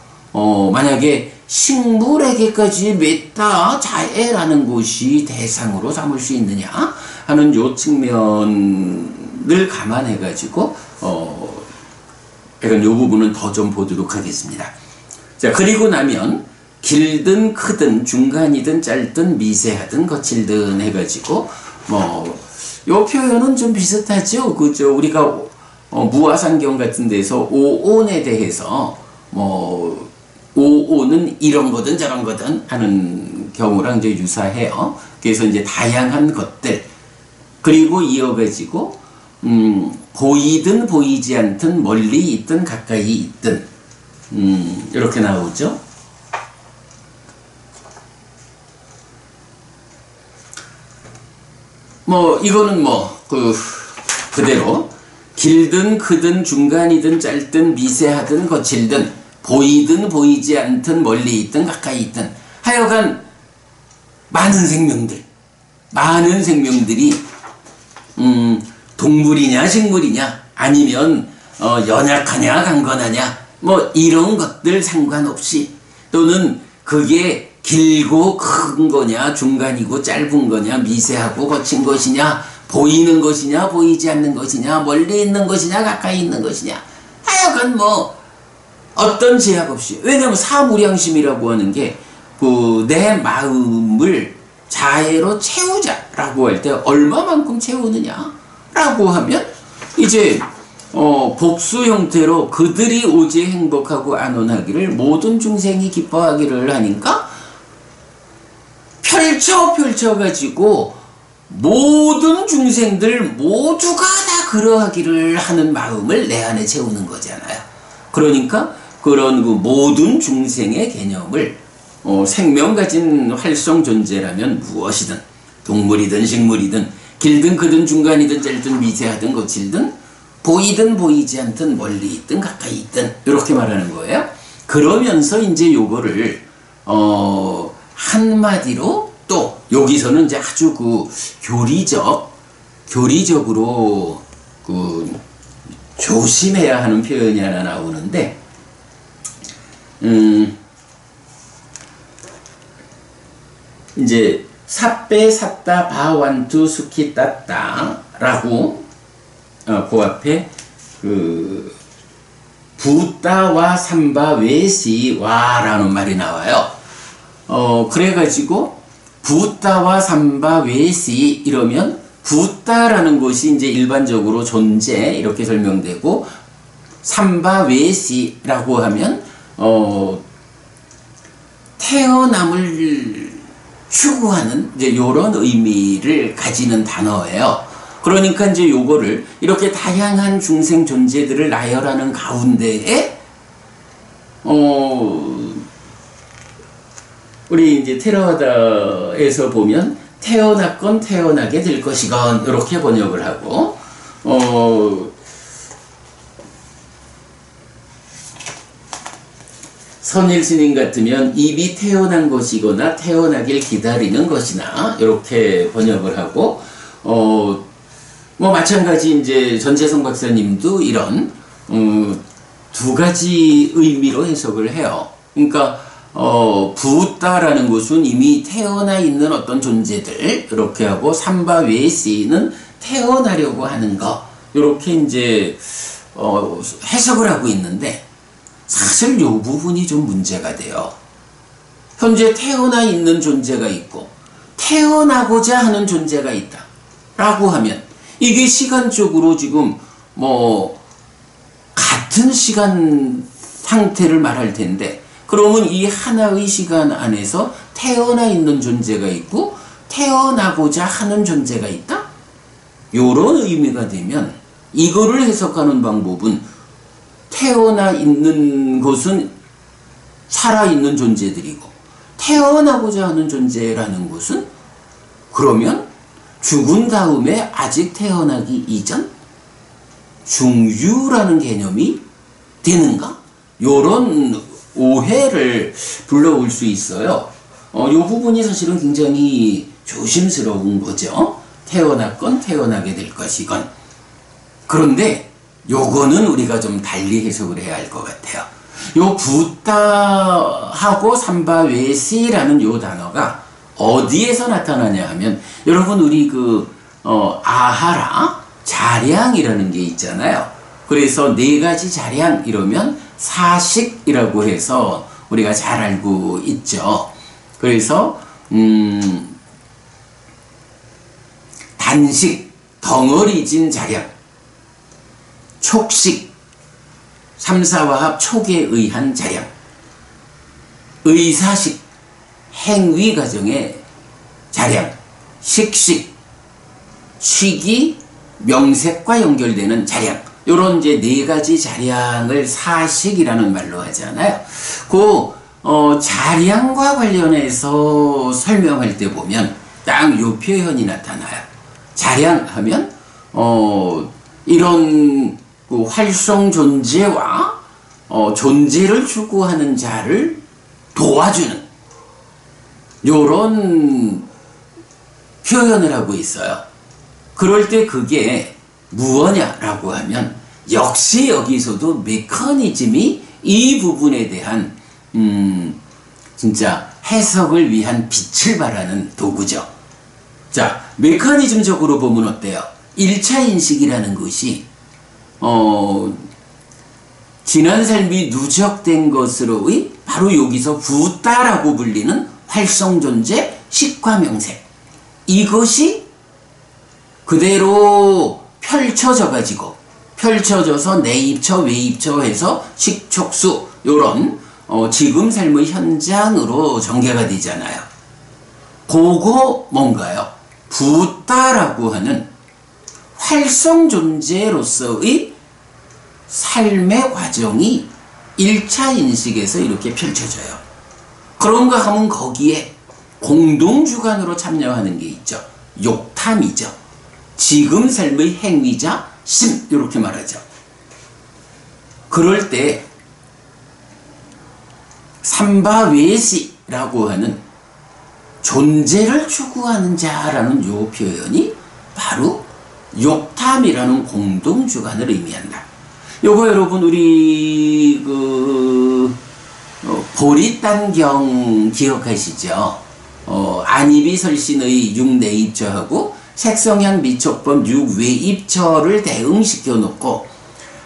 A: 만약에 식물에게까지 滅다 자애라는 것이 대상으로 삼을 수 있느냐 하는 요 측면을 감안해가지고 약간 요 부분은 더 좀 보도록 하겠습니다. 자, 그리고 나면 길든 크든 중간이든 짧든 미세하든 거칠든 해가지고 요 표현은 좀 비슷하죠. 그죠? 우리가 무아상경 같은 데서 오온에 대해서 오온은 이런 거든 저런 거든 하는 경우랑 이제 유사해요. 그래서 이제 다양한 것들, 그리고 이어가지고 보이든 보이지 않든 멀리 있든 가까이 있든 이렇게 나오죠. 이거는 그대로 길든 크든 중간이든 짧든 미세하든 거칠든 보이든 보이지 않든 멀리 있든 가까이 있든 하여간 많은 생명들이 동물이냐 식물이냐 아니면 연약하냐 강건하냐 이런 것들 상관없이, 또는 그게 길고 큰 거냐 중간이고 짧은 거냐 미세하고 거친 것이냐 보이는 것이냐 보이지 않는 것이냐 멀리 있는 것이냐 가까이 있는 것이냐 하여간 뭐 어떤 제약 없이, 왜냐하면 사무량심이라고 하는 게 그 내 마음을 자애로 채우자라고 할 때 얼마만큼 채우느냐라고 하면 이제 복수 형태로 그들이 오직 행복하고 안온하기를 모든 중생이 기뻐하기를 하니까 펼쳐가지고 모든 중생들 모두가 다 그러하기를 하는 마음을 내 안에 채우는 거잖아요. 그러니까 그런 그 모든 중생의 개념을 생명 가진 활성 존재라면 무엇이든 동물이든 식물이든 길든 크든 중간이든 짧든 미세하든 거칠든 보이든 보이지 않든 멀리 있든 가까이 있든 이렇게 말하는 거예요. 그러면서 이제 요거를 한마디로 또 여기서는 이제 아주 그 교리적으로 그 조심해야 하는 표현이 하나 나오는데 이제 삿배 삿다 바완투 수키 따따 라고 그 앞에 그 부따와 삼바 외시와라는 말이 나와요. 그래가지고 부따와 삼바 외시 이러면 부따라는 것이 이제 일반적으로 존재 이렇게 설명되고 삼바 외시라고 하면 태어남을 추구하는 이제 요런 의미를 가지는 단어예요. 그러니까 이제 요거를 이렇게 다양한 중생 존재들을 나열하는 가운데에 우리 이제 테라와다에서 보면 태어났건 태어나게 될 것이건 이렇게 번역을 하고 선일 스님 같으면 입이 태어난 것이거나 태어나길 기다리는 것이나 이렇게 번역을 하고 뭐 마찬가지 이제 전재성 박사님도 이런 두 가지 의미로 해석을 해요. 그러니까 부따라는 것은 이미 태어나 있는 어떤 존재들 이렇게 하고 삼바 외시는 태어나려고 하는 거 이렇게 이제 해석을 하고 있는데 사실 이 부분이 좀 문제가 돼요. 현재 태어나 있는 존재가 있고 태어나고자 하는 존재가 있다 라고 하면 이게 시간적으로 지금 뭐 같은 시간 상태를 말할 텐데 그러면 이 하나의 시간 안에서 태어나 있는 존재가 있고 태어나고자 하는 존재가 있다? 요런 의미가 되면 이거를 해석하는 방법은 태어나 있는 것은 살아있는 존재들이고 태어나고자 하는 존재라는 것은 그러면 죽은 다음에 아직 태어나기 이전 중유라는 개념이 되는가? 요런 오해를 불러올 수 있어요. 요 부분이 사실은 굉장히 조심스러운 거죠. 태어났건 태어나게 될 것이건. 그런데 요거는 우리가 좀 달리 해석을 해야 할 것 같아요. 요 부따하고 삼바외시라는 요 단어가 어디에서 나타나냐 하면 여러분 우리 그 아하라 자량이라는 게 있잖아요. 그래서 네 가지 자량 이러면 사식이라고 해서 우리가 잘 알고 있죠. 그래서 단식 덩어리진 자량, 촉식 삼사화합 촉에 의한 자량, 의사식 행위 과정의 자량, 식식 식이 명색과 연결되는 자량, 요런 이제 네 가지 자량을 사식이라는 말로 하잖아요. 그 자량과 관련해서 설명할 때 보면 딱 요 표현이 나타나요. 자량하면 이런 그 활성 존재와 존재를 추구하는 자를 도와주는 요런 표현을 하고 있어요. 그럴 때 그게 무엇냐라고 하면 역시 여기서도 메커니즘이 이 부분에 대한 진짜 해석을 위한 빛을 발하는 도구죠. 자, 메커니즘적으로 보면 어때요? 1차 인식이라는 것이 지난 삶이 누적된 것으로의 바로 여기서 붓다라고 불리는 활성존재, 식화명세, 이것이 그대로 펼쳐져서 내입처, 외입처 해서 식촉수 요런 지금 삶의 현장으로 전개가 되잖아요. 그거 뭔가요? 붓다라고 하는 활성존재로서의 삶의 과정이 1차 인식에서 이렇게 펼쳐져요. 그런가 하면 거기에 공동주관으로 참여하는 게 있죠. 욕탐이죠. 지금 삶의 행위자 심, 이렇게 말하죠. 그럴 때 삼바외시라고 하는 존재를 추구하는 자라는 요 표현이 바로 욕탐이라는 공동주관을 의미한다. 요거 여러분 우리 보리단경 기억하시죠? 안입이 설신의 6내입처하고 색성향 미촉법 6외입처를 대응시켜 놓고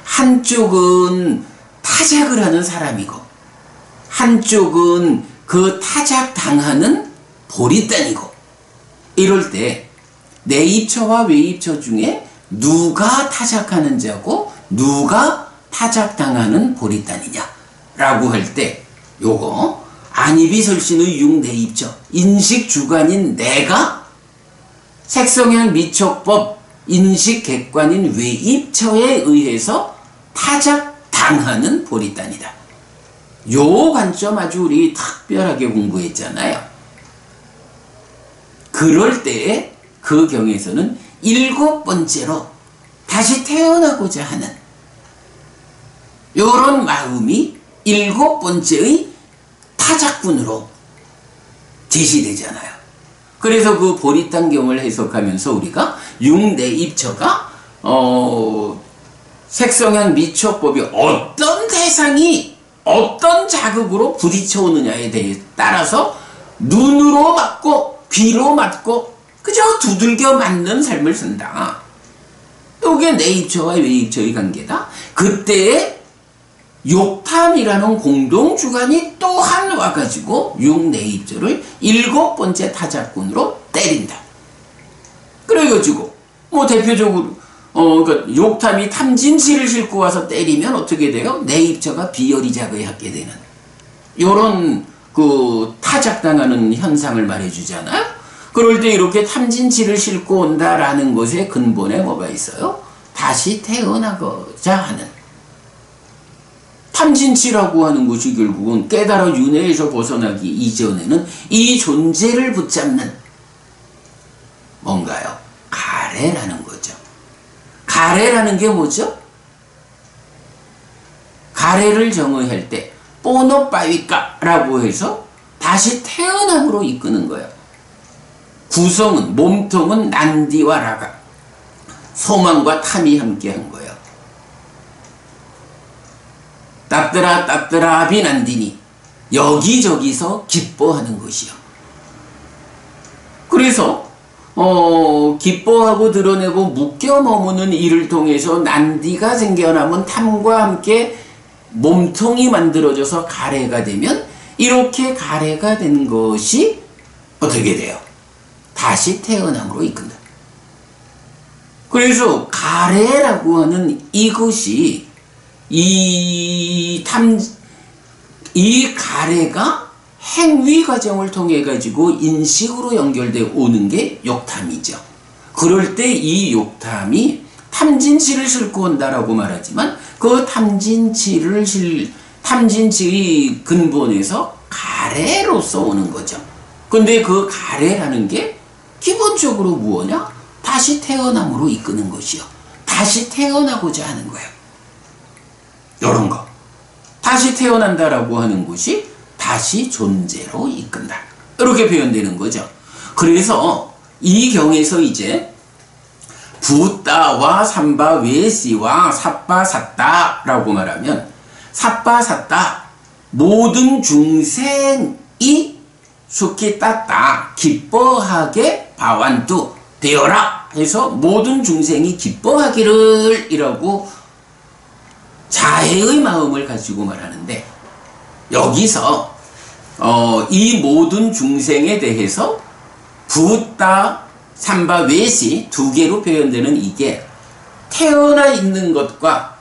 A: 한쪽은 타작을 하는 사람이고 한쪽은 그 타작당하는 보리단이고, 이럴 때 내입처와 외입처 중에 누가 타작하는 자고 누가 타작당하는 보리단이냐 라고 할 때 요거 안입이 설신의 6내입처 인식주관인 내가 색성향 미촉법 인식객관인 외입처에 의해서 타작당하는 보리단이다. 요 관점 아주 우리 특별하게 공부했잖아요. 그럴 때에 그 경에서는 7번째로 다시 태어나고자 하는 요런 마음이 7번째의 타작군으로 제시되잖아요. 그래서 그 보리단경을 해석하면서 우리가 6내입처가 색성향 미촉법이 어떤 대상이 어떤 자극으로 부딪혀 오느냐에 대해 따라서 눈으로 맞고 귀로 맞고 그저 두들겨 맞는 삶을 산다. 이게 내입처와 외입처의 관계다. 그때에 욕탐이라는 공동주관이 또한 와가지고 6내입처를 7번째 타작군으로 때린다. 그래가지고 뭐 대표적으로 그러니까 욕탐이 탐진치를 싣고 와서 때리면 어떻게 돼요? 내입처가 비열이작을 하게 되는 요런 그 타작당하는 현상을 말해주잖아요. 그럴 때 이렇게 탐진치를 싣고 온다라는 것의 근본에 뭐가 있어요? 다시 태어나고자 하는. 탐진치라고 하는 것이 결국은 깨달아 윤회에서 벗어나기 이전에는 이 존재를 붙잡는 뭔가요? 가래라는 거죠. 가래라는 게 뭐죠? 가래를 정의할 때 뽀노빠위까라고 해서 다시 태어남으로 이끄는 거예요. 구성은, 몸통은 난디와 라가, 소망과 탐이 함께한 거예요. 따뜨라 비난디니, 여기저기서 기뻐하는 것이요. 그래서 기뻐하고 드러내고 묶여 머무는 이를 통해서 난디가 생겨나면 탐과 함께 몸통이 만들어져서 가래가 되면, 이렇게 가래가 된 것이 어떻게 돼요? 다시 태어남으로 이끈다. 그래서 가래라고 하는 이것이 이 가래가 행위 과정을 통해 가지고 인식으로 연결되어 오는 게 욕탐이죠. 그럴 때 이 욕탐이 탐진치를 싣고 온다라고 말하지만 그 탐진치의 근본에서 가래로서 오는 거죠. 근데 그 가래라는 게 기본적으로 무엇이냐? 다시 태어남으로 이끄는 것이요. 다시 태어나고자 하는 거예요. 이런 거. 다시 태어난다라고 하는 것이 다시 존재로 이끈다. 이렇게 표현되는 거죠. 그래서 이 경에서 이제 붓다와 삼바외시와 삿바삿다라고 말하면, 삿바삿다, 모든 중생이 수키 따따 기뻐하게 바완뚜 되어라 해서 모든 중생이 기뻐하기를 이라고 자애의 마음을 가지고 말하는데, 여기서 이 모든 중생에 대해서 붓다 삼바 웨시 두 개로 표현되는 이게 태어나 있는 것과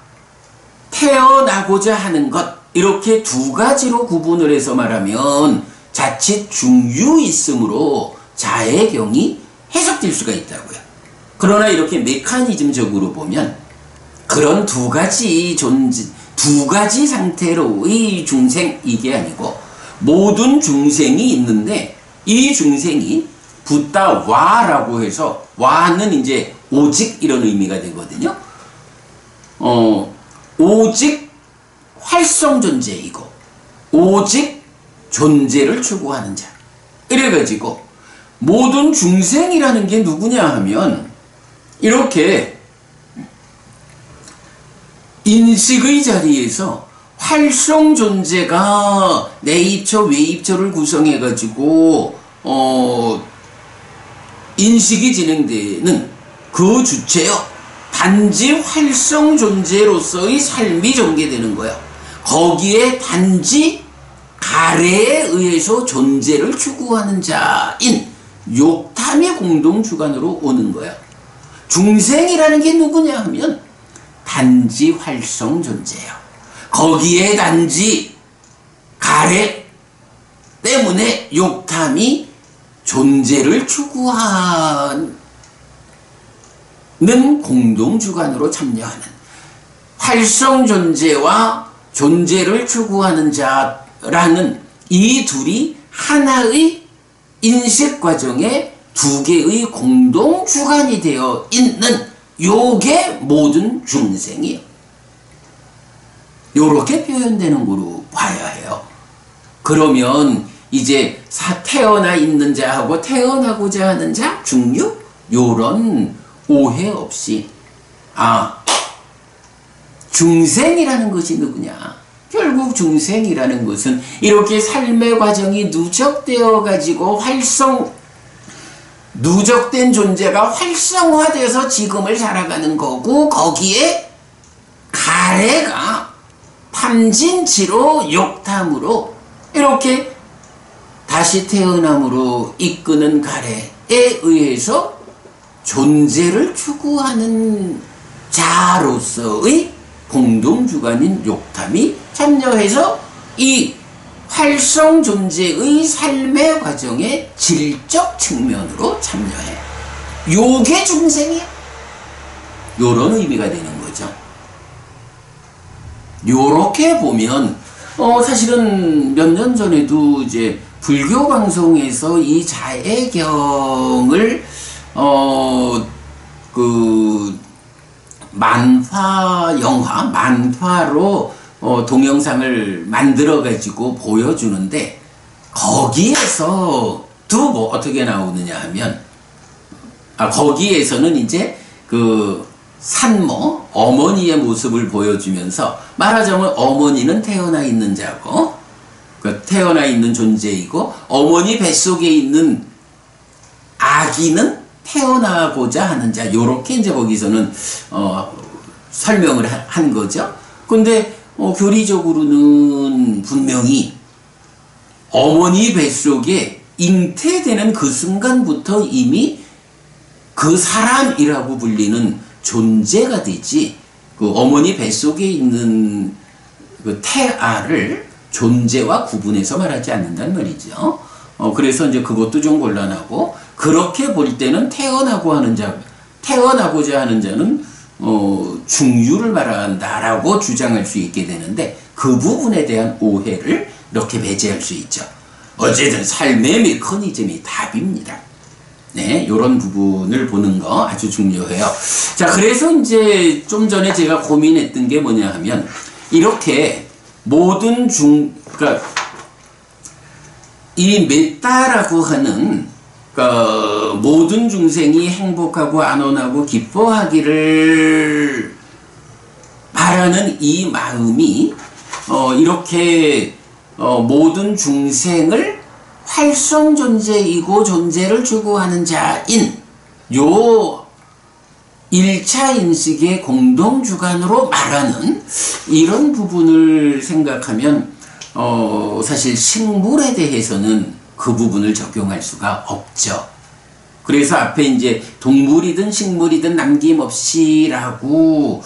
A: 태어나고자 하는 것, 이렇게 두 가지로 구분을 해서 말하면 자칫 중유있음으로 자애경이 해석될 수가 있다고요. 그러나 이렇게 메커니즘적으로 보면 그런 두 가지 상태로의 중생, 이게 아니고 모든 중생이 있는데, 이 중생이 붓다 와라고 해서, 와는 이제 오직 이런 의미가 되거든요. 오직 활성 존재이고 오직 존재를 추구하는 자, 이래가지고 모든 중생이라는 게 누구냐 하면 이렇게 인식의 자리에서 활성 존재가 내입처 외입처를 구성해가지고 인식이 진행되는 그 주체요, 단지 활성 존재로서의 삶이 전개되는 거야. 거기에 단지 가래에 의해서 존재를 추구하는 자인 욕탐의 공동주관으로 오는 거야. 중생이라는 게 누구냐 하면 단지 활성 존재야. 거기에 단지 가래 때문에 욕탐이 존재를 추구하는 공동주관으로 참여하는, 활성 존재와 존재를 추구하는 자라는 이 둘이 하나의 인식 과정에 두 개의 공동주관이 되어 있는 요게 모든 중생이에요. 요렇게 표현되는 거로 봐야 해요. 그러면 이제 태어나 있는 자하고 태어나고자 하는 자, 중유, 요런 오해 없이, 중생이라는 것이 누구냐? 결국 중생이라는 것은 이렇게 삶의 과정이 누적되어 가지고 누적된 존재가 활성화돼서 지금을 살아가는 거고, 거기에 가래가 탐진치로 욕탐으로 이렇게 다시 태어남으로 이끄는 가래에 의해서 존재를 추구하는 자로서의 공동주관인 욕탐이 참여해서 이 활성 존재의 삶의 과정에 질적 측면으로 참여해. 요게 중생이야. 요런 의미가 되는 거죠. 요렇게 보면 사실은 몇 년 전에도 이제 불교 방송에서 이 자애경을 만화로 동영상을 만들어 가지고 보여주는데, 거기에서도 뭐 어떻게 나오느냐 하면, 거기에서는 이제 그 산모 어머니의 모습을 보여주면서, 말하자면 어머니는 태어나 있는 자고, 태어나 있는 존재이고, 어머니 뱃속에 있는 아기는 태어나고자 하는 자, 요렇게 이제 거기서는 설명을 한 거죠. 근데 교리적으로는 분명히 어머니 뱃속에 잉태되는 그 순간부터 이미 그 사람이라고 불리는 존재가 되지, 그 어머니 뱃속에 있는 그 태아를 존재와 구분해서 말하지 않는단 말이죠. 그래서 이제 그것도 좀 곤란하고, 그렇게 볼 때는 태어나고자 하는 자는 중유를 말한다라고 주장할 수 있게 되는데, 그 부분에 대한 오해를 이렇게 배제할 수 있죠. 어쨌든 삶의 메커니즘이 답입니다. 네, 요런 부분을 보는 거 아주 중요해요. 자, 그래서 이제 좀 전에 제가 고민했던 게 뭐냐 하면, 이렇게 모든 그러니까 이 메타라고 하는 모든 중생이 행복하고 안온하고 기뻐하기를 바라는 이 마음이 이렇게 모든 중생을 활성 존재이고 존재를 추구하는 자인 요 1차 인식의 공동주관으로 말하는 이런 부분을 생각하면 사실 식물에 대해서는 그 부분을 적용할 수가 없죠. 그래서 앞에 이제 동물이든 식물이든 남김없이라고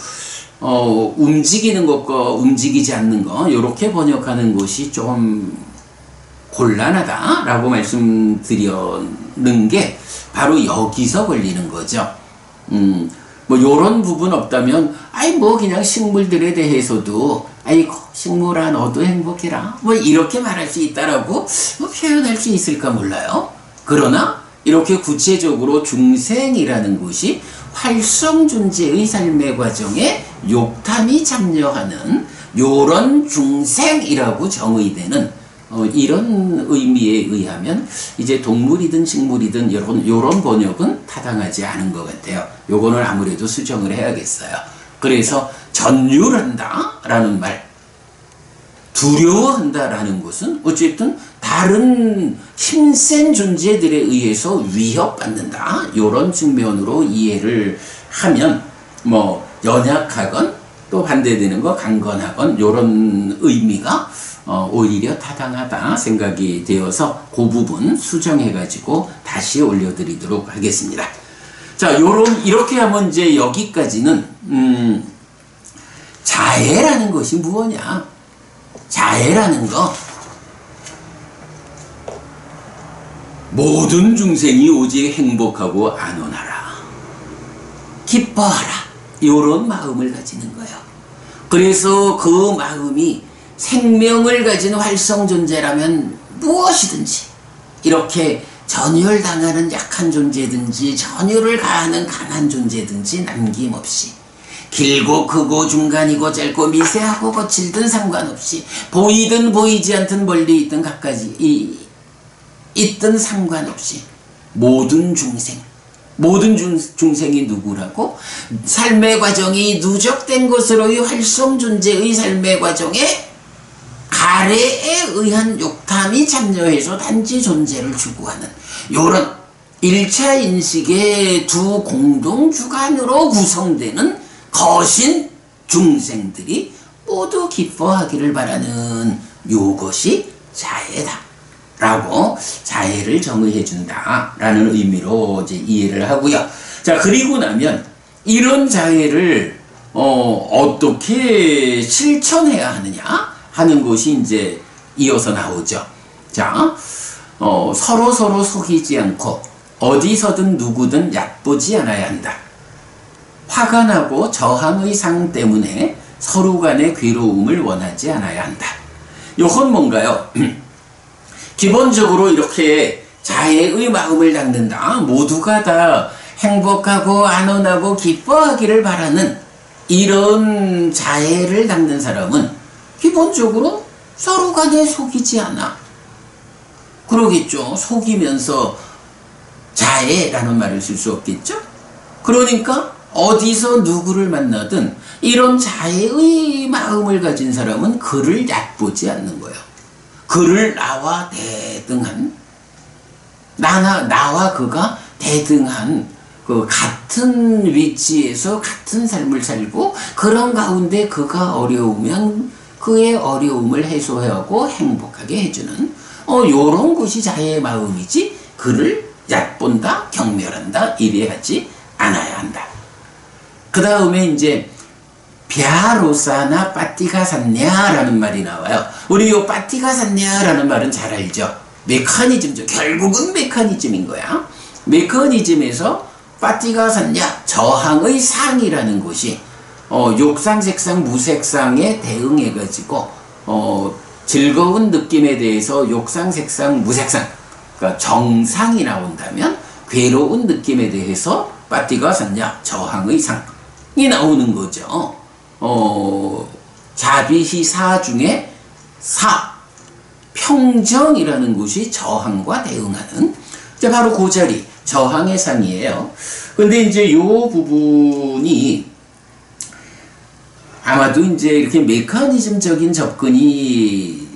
A: 움직이는 것과 움직이지 않는 것 이렇게 번역하는 것이 좀 곤란하다라고 말씀드리는 게 바로 여기서 걸리는 거죠. 뭐 요런 부분 없다면 뭐 그냥 식물들에 대해서도 아이고 식물아 너도 행복해라 뭐 이렇게 말할 수 있다라고 표현할 수 있을까 몰라요. 그러나 이렇게 구체적으로 중생이라는 것이 활성 존재의 삶의 과정에 욕탐이 참여하는 요런 중생이라고 정의되는 이런 의미에 의하면 이제 동물이든 식물이든 요런 번역은 타당하지 않은 것 같아요. 요거는 아무래도 수정을 해야겠어요. 그래서 전율한다 라는 말, 두려워한다 라는 것은 어쨌든 다른 힘센 존재들에 의해서 위협받는다 요런 측면으로 이해를 하면 뭐 연약하건 또 반대되는 거 강건하건 요런 의미가 오히려 타당하다 생각이 되어서 그 부분 수정해 가지고 다시 올려드리도록 하겠습니다. 자, 이렇게 하면 이제 여기까지는 자애라는 것이 무엇냐? 자애라는 거 모든 중생이 오직 행복하고 안온하라, 기뻐하라 이런 마음을 가지는 거예요. 그래서 그 마음이 생명을 가진 활성 존재라면 무엇이든지 이렇게 전율당하는 약한 존재든지 전율을 가하는 강한 존재든지 남김없이 길고 크고 중간이고 짧고 미세하고 거칠든 상관없이 보이든 보이지 않든 멀리 있든 가까이 있든 상관없이 모든 중생이 누구라고? 삶의 과정이 누적된 것으로의 활성 존재의 삶의 과정에 가래에 의한 욕탐이 참여해서 단지 존재를 추구하는 요런 1차 인식의 두 공동주관으로 구성되는 거신 중생들이 모두 기뻐하기를 바라는 요것이 자애다 라고 자애를 정의해 준다 라는 의미로 이제 이해를 하고요. 자, 그리고 나면 이런 자애를 어떻게 실천해야 하느냐 하는 것이 이제 이어서 나오죠. 자, 서로 속이지 않고 어디서든 누구든 얕보지 않아야 한다. 화가 나고 저항의 상 때문에 서로 간의 괴로움을 원하지 않아야 한다. 이건 뭔가요? 기본적으로 이렇게 자애의 마음을 닦는다. 모두가 다 행복하고 안온하고 기뻐하기를 바라는 이런 자애를 닦는 사람은 기본적으로 서로 간에 속이지 않아. 그러겠죠. 속이면서 자애라는 말을 쓸 수 없겠죠. 그러니까 어디서 누구를 만나든 이런 자애의 마음을 가진 사람은 그를 얕보지 않는 거예요. 그를 나와 대등한, 나와 그가 대등한 그 같은 위치에서 같은 삶을 살고 그런 가운데 그가 어려우면 그의 어려움을 해소하고 행복하게 해주는 요런 것이 자애의 마음이지 그를 얕본다, 경멸한다 이래하지 않아야 한다. 그 다음에 이제 벼로사나 빠띠가 샀냐라는 말이 나와요. 우리 요 빠띠가 샀냐라는 말은 잘 알죠. 메커니즘죠. 결국은 메커니즘인 거야. 메커니즘에서 빠띠가 샀냐 저항의 상이라는 것이 욕상, 색상, 무색상에 대응해 가지고 즐거운 느낌에 대해서 욕상, 색상, 무색상 그러니까 정상이 나온다면 괴로운 느낌에 대해서 빠띠가 샀냐 저항의 상이 나오는 거죠. 자비희사 중에 사 평정이라는 것이 저항과 대응하는 바로 그 자리 저항의 상이에요. 근데 이제 요 부분이 아마도 이제 이렇게 메커니즘적인 접근이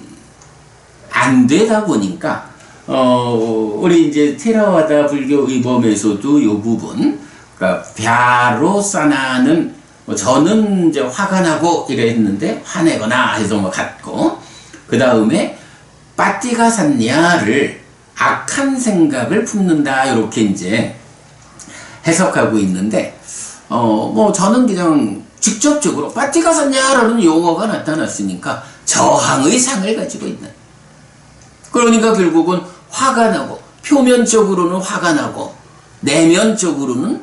A: 안 되다 보니까 우리 이제 테라와다 불교 의범에서도 이 부분, 그러니까 벼로 싸나는, 저는 이제 화가 나고 이래 했는데, 화내거나 해서 뭐 같고, 그 다음에 빠띠가 샀냐를 악한 생각을 품는다, 이렇게 이제 해석하고 있는데, 뭐 저는 그냥 직접적으로 빠띠가 샀냐라는 용어가 나타났으니까 저항의 상을 가지고 있는. 그러니까 결국은 화가 나고, 표면적으로는 화가 나고, 내면적으로는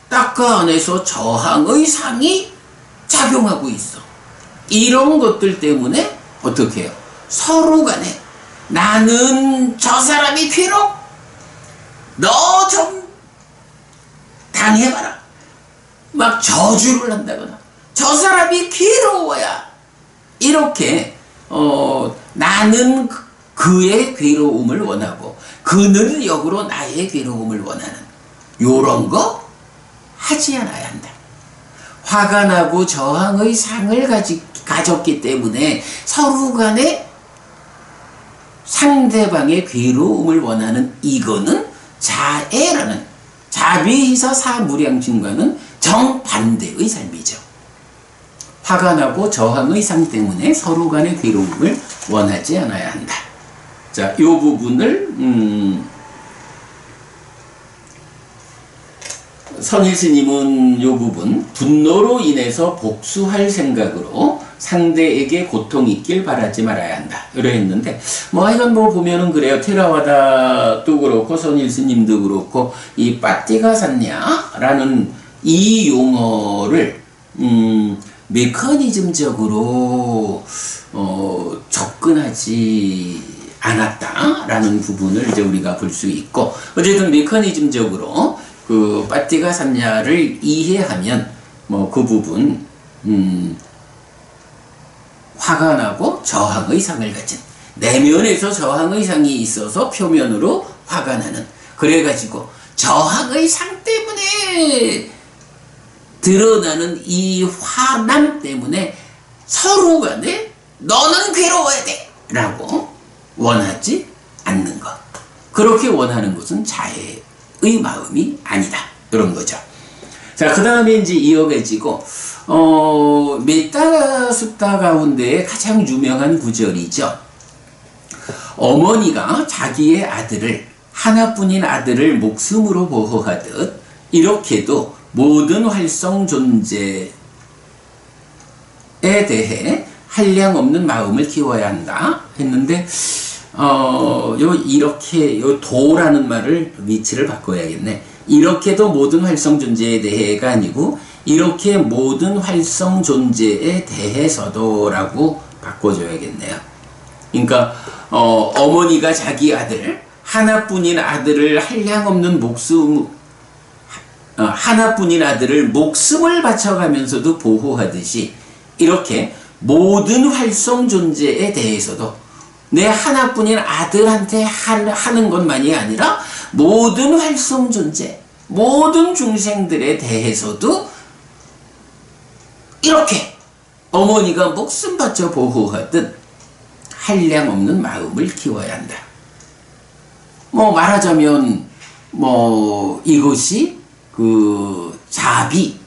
A: 딱 그 안에서 저항의 상이 작용하고 있어. 이런 것들 때문에 어떻게 해요? 서로 간에 나는 저 사람이 괴로워. 너 좀 당해봐라. 막 저주를 한다거나 저 사람이 괴로워야. 이렇게 나는 그의 괴로움을 원하고 그는 역으로 나의 괴로움을 원하는 요런 거 하지 않아야 한다. 화가 나고 저항의 상을 가졌기 때문에 서로 간에 상대방의 괴로움을 원하는 이거는 자애라는, 자비희사 사무량심과는 정반대의 삶이죠. 화가 나고 저항의 상 때문에 서로 간의 괴로움을 원하지 않아야 한다. 자, 이 부분을 선일스님은 이 부분, 분노로 인해서 복수할 생각으로 상대에게 고통이 있길 바라지 말아야 한다, 이래 했는데, 뭐 하여간 뭐 보면은 그래요. 테라와다도 그렇고 선일스님도 그렇고 이 빠띠가 샀냐 라는 이 용어를 메커니즘적으로 접근하지 않았다라는 부분을 이제 우리가 볼 수 있고, 어쨌든 메커니즘적으로 그 빠띠가 샀냐를 이해하면 뭐 그 부분 화가 나고 저항의 상을 가진, 내면에서 저항의 상이 있어서 표면으로 화가 나는, 그래가지고 저항의 상 때문에 드러나는 이 화남 때문에 서로 간에 너는 괴로워야 돼 라고 원하지 않는 것. 그렇게 원하는 것은 자애의 마음이 아니다, 이런 거죠. 자, 그 다음에 이제 이어가지고 메타 숫다 가운데 가장 유명한 구절이죠. 어머니가 자기의 아들을, 하나뿐인 아들을 목숨으로 보호하듯 이렇게도 모든 활성 존재에 대해 한량없는 마음을 키워야 한다 했는데, 이렇게 도라는 말을 위치를 바꿔야겠네. 이렇게도 모든 활성 존재에 대해가 아니고 이렇게 모든 활성 존재에 대해서도라고 바꿔줘야겠네요. 그러니까 어머니가 자기 아들, 하나뿐인 아들을 한량없는 하나뿐인 아들을 목숨을 바쳐가면서도 보호하듯이 이렇게 모든 활성 존재에 대해서도 내 하나뿐인 아들한테 하는 것만이 아니라 모든 활성 존재, 모든 중생들에 대해서도 이렇게 어머니가 목숨 바쳐 보호하듯 한량없는 마음을 키워야 한다. 뭐 말하자면 뭐 이것이 그 자비,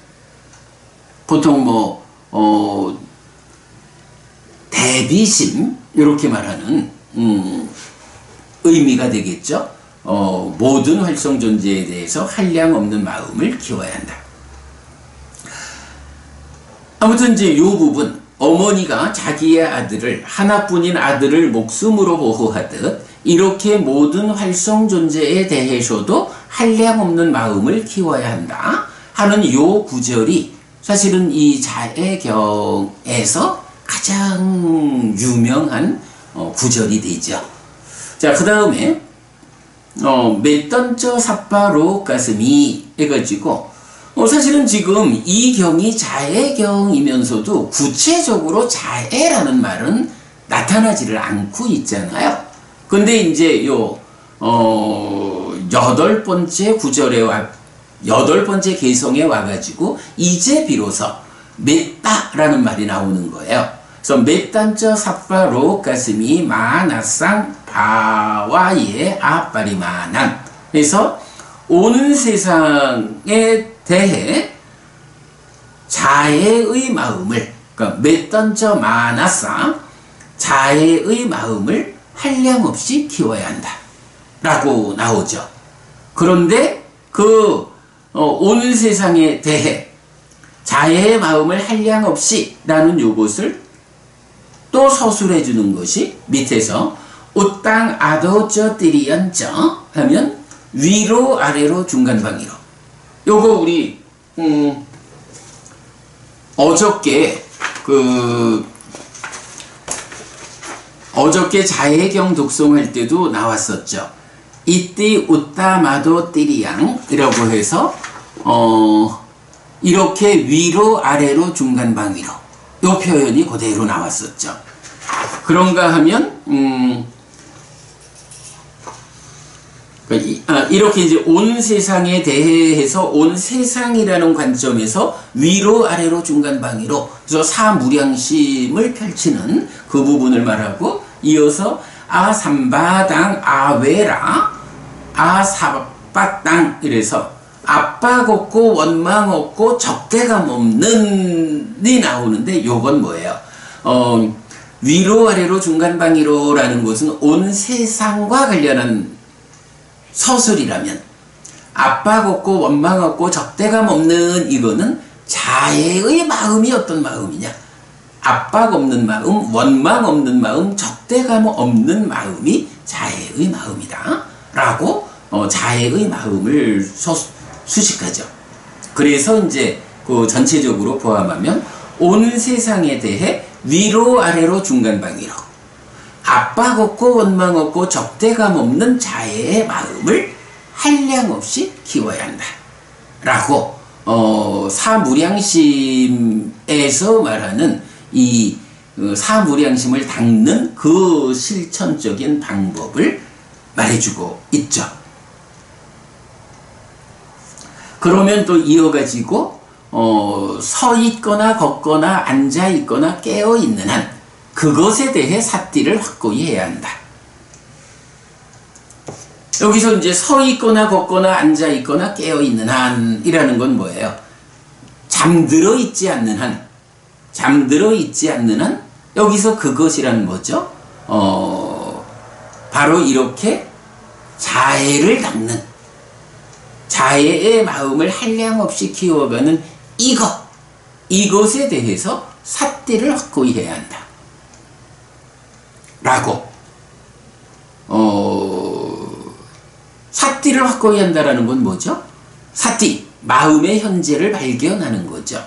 A: 보통 대비심 이렇게 말하는 의미가 되겠죠. 모든 활성 존재에 대해서 한량없는 마음을 키워야 한다. 아무튼 이제 이 부분, 어머니가 자기의 아들을, 하나뿐인 아들을 목숨으로 보호하듯 이렇게 모든 활성 존재에 대해서도 한량없는 마음을 키워야 한다 하는 이 구절이 사실은 이 자애경에서 가장 유명한 구절이 되죠. 자, 그 다음에 맷던쩌 삿바로 가슴이 해가지고 사실은 지금 이 경이 자애경이면서도 구체적으로 자애라는 말은 나타나지를 않고 있잖아요. 근데 이제 여덟 번째 개성에 와가지고 이제 비로소 맷다라는 말이 나오는 거예요. 그래서 맷단쩌 삿바로 가슴이 마나쌍 아와의 아빠리만한. 그래서 온 세상에 대해 자애의 마음을, 그러니까 메던저 마나사, 자애의 마음을 한량없이 키워야 한다 라고 나오죠. 그런데 온 세상에 대해 자애의 마음을 한량없이 라는 요것을 또 서술해 주는 것이 밑에서 우땅 아도저 띠리연저 하면 위로 아래로 중간방위로. 요거 우리 어저께 자해경 독송할 때도 나왔었죠. 이띠 웃다 마도 띠리양 이라고 해서 이렇게 위로 아래로 중간방위로 요 표현이 그대로 나왔었죠. 그런가 하면 이렇게 이제 온 세상에 대해서 온 세상이라는 관점에서 위로 아래로 중간방위로 그래서 사무량심을 펼치는 그 부분을 말하고, 이어서 아삼바당 아외라 아사바땅 이래서 압박 없고 원망 없고 적대감 없는이 나오는데, 요건 뭐예요? 위로 아래로 중간방위로라는 것은 온 세상과 관련한 서술이라면, 압박 없고 원망 없고 적대감 없는 이거는 자애의 마음이 어떤 마음이냐, 압박 없는 마음, 원망 없는 마음, 적대감 없는 마음이 자애의 마음이다 라고 자애의 마음을 수식하죠. 그래서 이제 그 전체적으로 포함하면 온 세상에 대해 위로 아래로 중간방위로 압박 없고 원망 없고 적대감 없는 자애의 마음을 한량없이 키워야 한다 라고 사무량심에서 말하는 이 사무량심을 닦는 그 실천적인 방법을 말해주고 있죠. 그러면 또 이어가지고 서 있거나 걷거나 앉아 있거나 깨어 있는 한 그것에 대해 삿띠를 확고히 해야 한다. 여기서 이제 서 있거나 걷거나 앉아 있거나 깨어 있는 한이라는 건 뭐예요? 잠들어 있지 않는 한, 잠들어 있지 않는 한, 여기서 그것이란 뭐죠? 바로 이렇게 자애를 닦는, 자애의 마음을 한량없이 키워가는 이것에 대해서 삿띠를 확고히 해야 한다 라고 삿띠를 확고히 한다라는 건 뭐죠? 삿띠, 마음의 현재를 발견하는 거죠.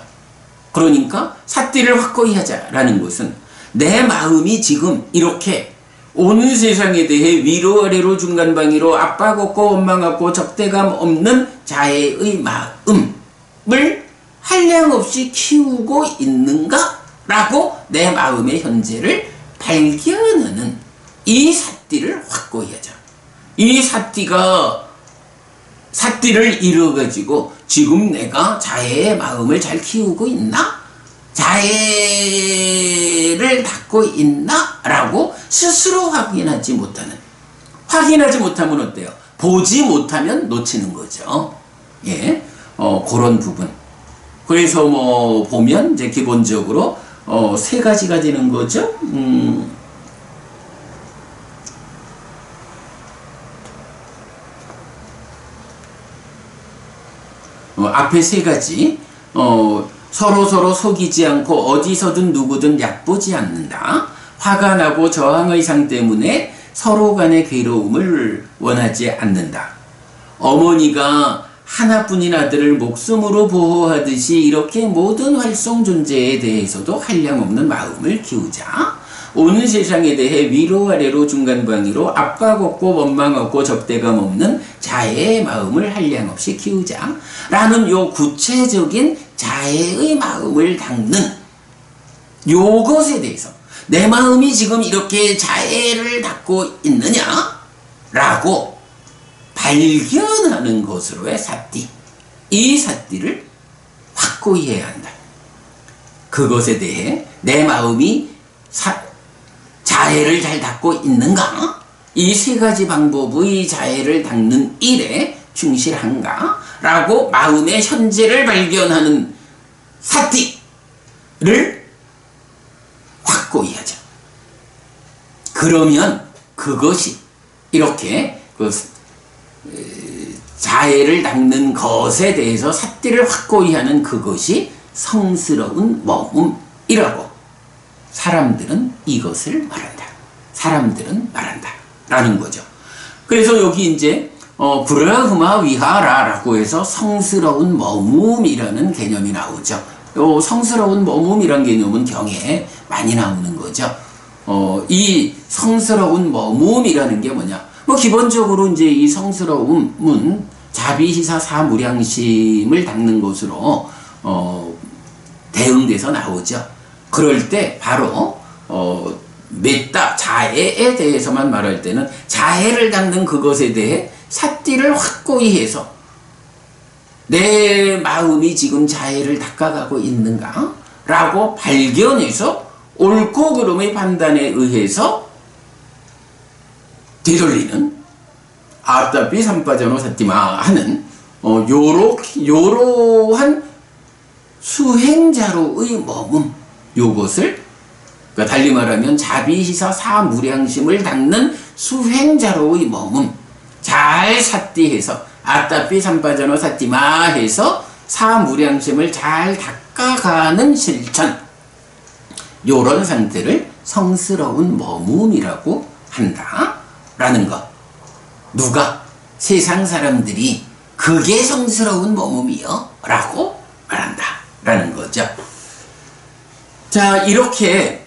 A: 그러니까 삿띠를 확고히 하자라는 것은 내 마음이 지금 이렇게 온 세상에 대해 위로 아래로 중간방위로 압박 없고 원망 없고 적대감 없는 자애의 마음을 한량없이 키우고 있는가? 라고 내 마음의 현재를 발견하는 이 삿띠를 확고히 하자. 이 삿띠를 이뤄가지고 지금 내가 자애의 마음을 잘 키우고 있나? 자애를 닦고 있나? 라고 스스로 확인하지 못하는, 확인하지 못하면 어때요? 보지 못하면 놓치는 거죠. 예, 그런 부분. 그래서 뭐 보면 이제 기본적으로 세 가지가 되는 거죠. 앞에 세 가지, 서로 속이지 않고 어디서든 누구든 얕보지 않는다. 화가 나고 저항의 상 때문에 서로 간의 괴로움을 원하지 않는다. 어머니가 하나뿐인 아들을 목숨으로 보호하듯이 이렇게 모든 활성 존재에 대해서도 한량없는 마음을 키우자. 온 세상에 대해 위로 아래로 중간방위로 압박 없고 원망 없고 적대감 없는 자애의 마음을 한량없이 키우자 라는 요 구체적인 자애의 마음을 닦는 요것에 대해서 내 마음이 지금 이렇게 자애를 닦고 있느냐 라고 발견하는 것으로의 삿띠, 이 삿띠를 확고히 해야 한다. 그것에 대해 내 마음이 자애를 잘 닦고 있는가? 이 세 가지 방법의 자해를 닦는 일에 충실한가? 라고 마음의 현재를 발견하는 사띠를 확고히 하자. 그러면 그것이 이렇게 자해를 닦는 것에 대해서 사띠를 확고히 하는 그것이 성스러운 머쭅이라고 사람들은 이것을 말한다. 사람들은 말한다. 라는 거죠. 그래서 여기 이제 브라흐마 위하라라고 해서 성스러운 머쭅이라는 개념이 나오죠. 성스러운 머쭅이라는 개념은 경에 많이 나오는 거죠. 이 성스러운 머쭅이라는 게 뭐냐? 기본적으로 이제 이 성스러움은 자비시사 사무량심을 닦는 것으로 대응돼서 나오죠. 그럴 때 바로 메따 자해에 대해서만 말할 때는 자해를 닦는 그것에 대해 사띠를 확고히 해서 내 마음이 지금 자해를 닦아가고 있는가? 라고 발견해서 옳고 그름의 판단에 의해서 되돌리는 아따삐 삼빠자노 사띠마 하는 요러한 수행자로의 머뭅, 요것을 그러니까 달리 말하면 자비시사 사무량심을 닦는 수행자로의 머뭅, 잘 사띠해서 아따삐 삼빠자노 사띠마 해서 사무량심을 잘 닦아가는 실천, 요런 상태를 성스러운 머뭅이라고 한다 라는 것. 누가? 세상 사람들이 그게 성스러운 머뭅이요 라고 말한다 라는 거죠. 자, 이렇게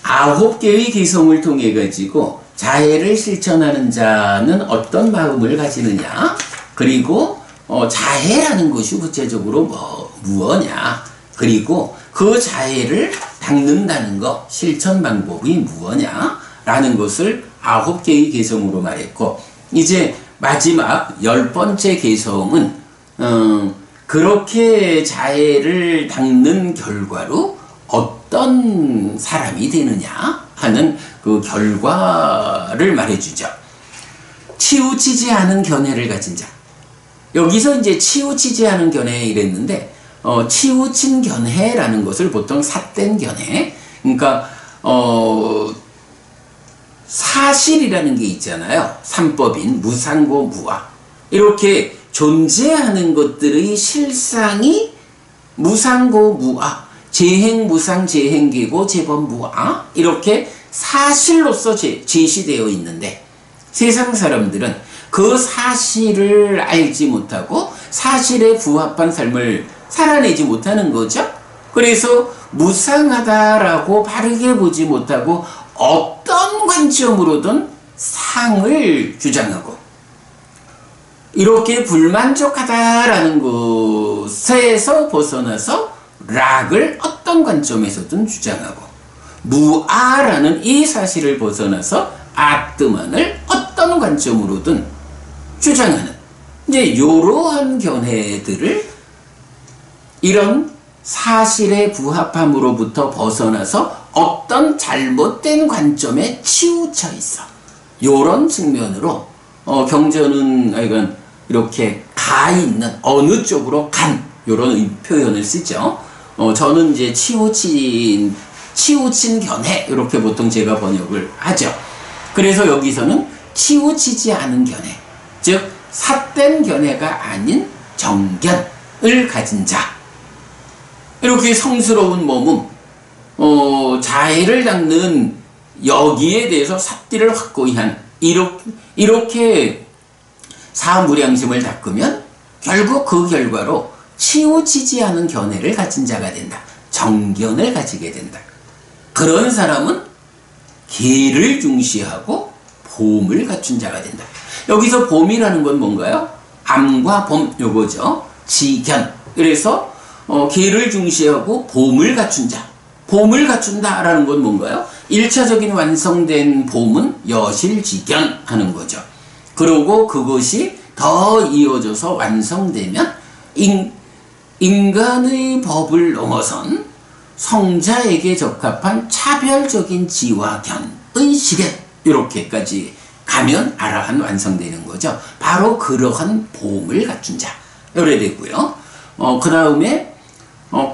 A: 9개의 개성을 통해 가지고 자해를 실천하는 자는 어떤 마음을 가지느냐, 그리고 자해라는 것이 구체적으로 무엇냐, 그리고 그 자해를 닦는다는 것, 실천 방법이 무엇냐 라는 것을 9개의 개성으로 말했고, 이제 마지막 10번째 개성은 그렇게 자해를 닦는 결과로 어떤 사람이 되느냐 하는 그 결과를 말해주죠. 치우치지 않은 견해를 가진 자. 여기서 이제 치우치지 않은 견해 이랬는데, 치우친 견해라는 것을 보통 삿된 견해, 그러니까 사실이라는 게 있잖아요. 삼법인 무상고 무아, 이렇게 존재하는 것들의 실상이 무상고 무아, 재행무상 재행계고 재범무아, 이렇게 사실로서 제시되어 있는데, 세상 사람들은 그 사실을 알지 못하고 사실에 부합한 삶을 살아내지 못하는 거죠. 그래서 무상하다라고 바르게 보지 못하고 어떤 관점으로든 상을 주장하고, 이렇게 불만족하다라는 것에서 벗어나서 락을 어떤 관점에서든 주장하고, 무아라는 이 사실을 벗어나서 아뜨만을 어떤 관점으로든 주장하는, 이제 이러한 견해들을 이런 사실에 부합함으로부터 벗어나서 어떤 잘못된 관점에 치우쳐 있어, 이런 측면으로 경전은 이렇게 가 있는, 어느 쪽으로 간, 이런 표현을 쓰죠. 저는 이제 치우친 견해, 이렇게 보통 제가 번역을 하죠. 그래서 여기서는 치우치지 않은 견해, 즉 삿된 견해가 아닌 정견을 가진 자, 이렇게 성스러운 머뭅, 자해를 닦는 여기에 대해서 삿띠를 확고히 한, 이렇게 사무량심을 닦으면 결국 그 결과로 치우치지 않은 견해를 가진 자가 된다. 정견을 가지게 된다. 그런 사람은 계를 중시하고 봄을 갖춘 자가 된다. 여기서 봄이라는 건 뭔가요? 암과 봄, 요거죠. 지견. 그래서 계를 중시하고 봄을 갖춘 자. 봄을 갖춘다라는 건 뭔가요? 1차적인 완성된 봄은 여실지견 하는 거죠. 그리고 그것이 더 이어져서 완성되면 인간의 법을 넘어선 성자에게 적합한 차별적인 지와 견, 시계 이렇게까지 가면 아라한 완성되는 거죠. 바로 그러한 보험을 갖춘 자 이래 되고요. 그 다음에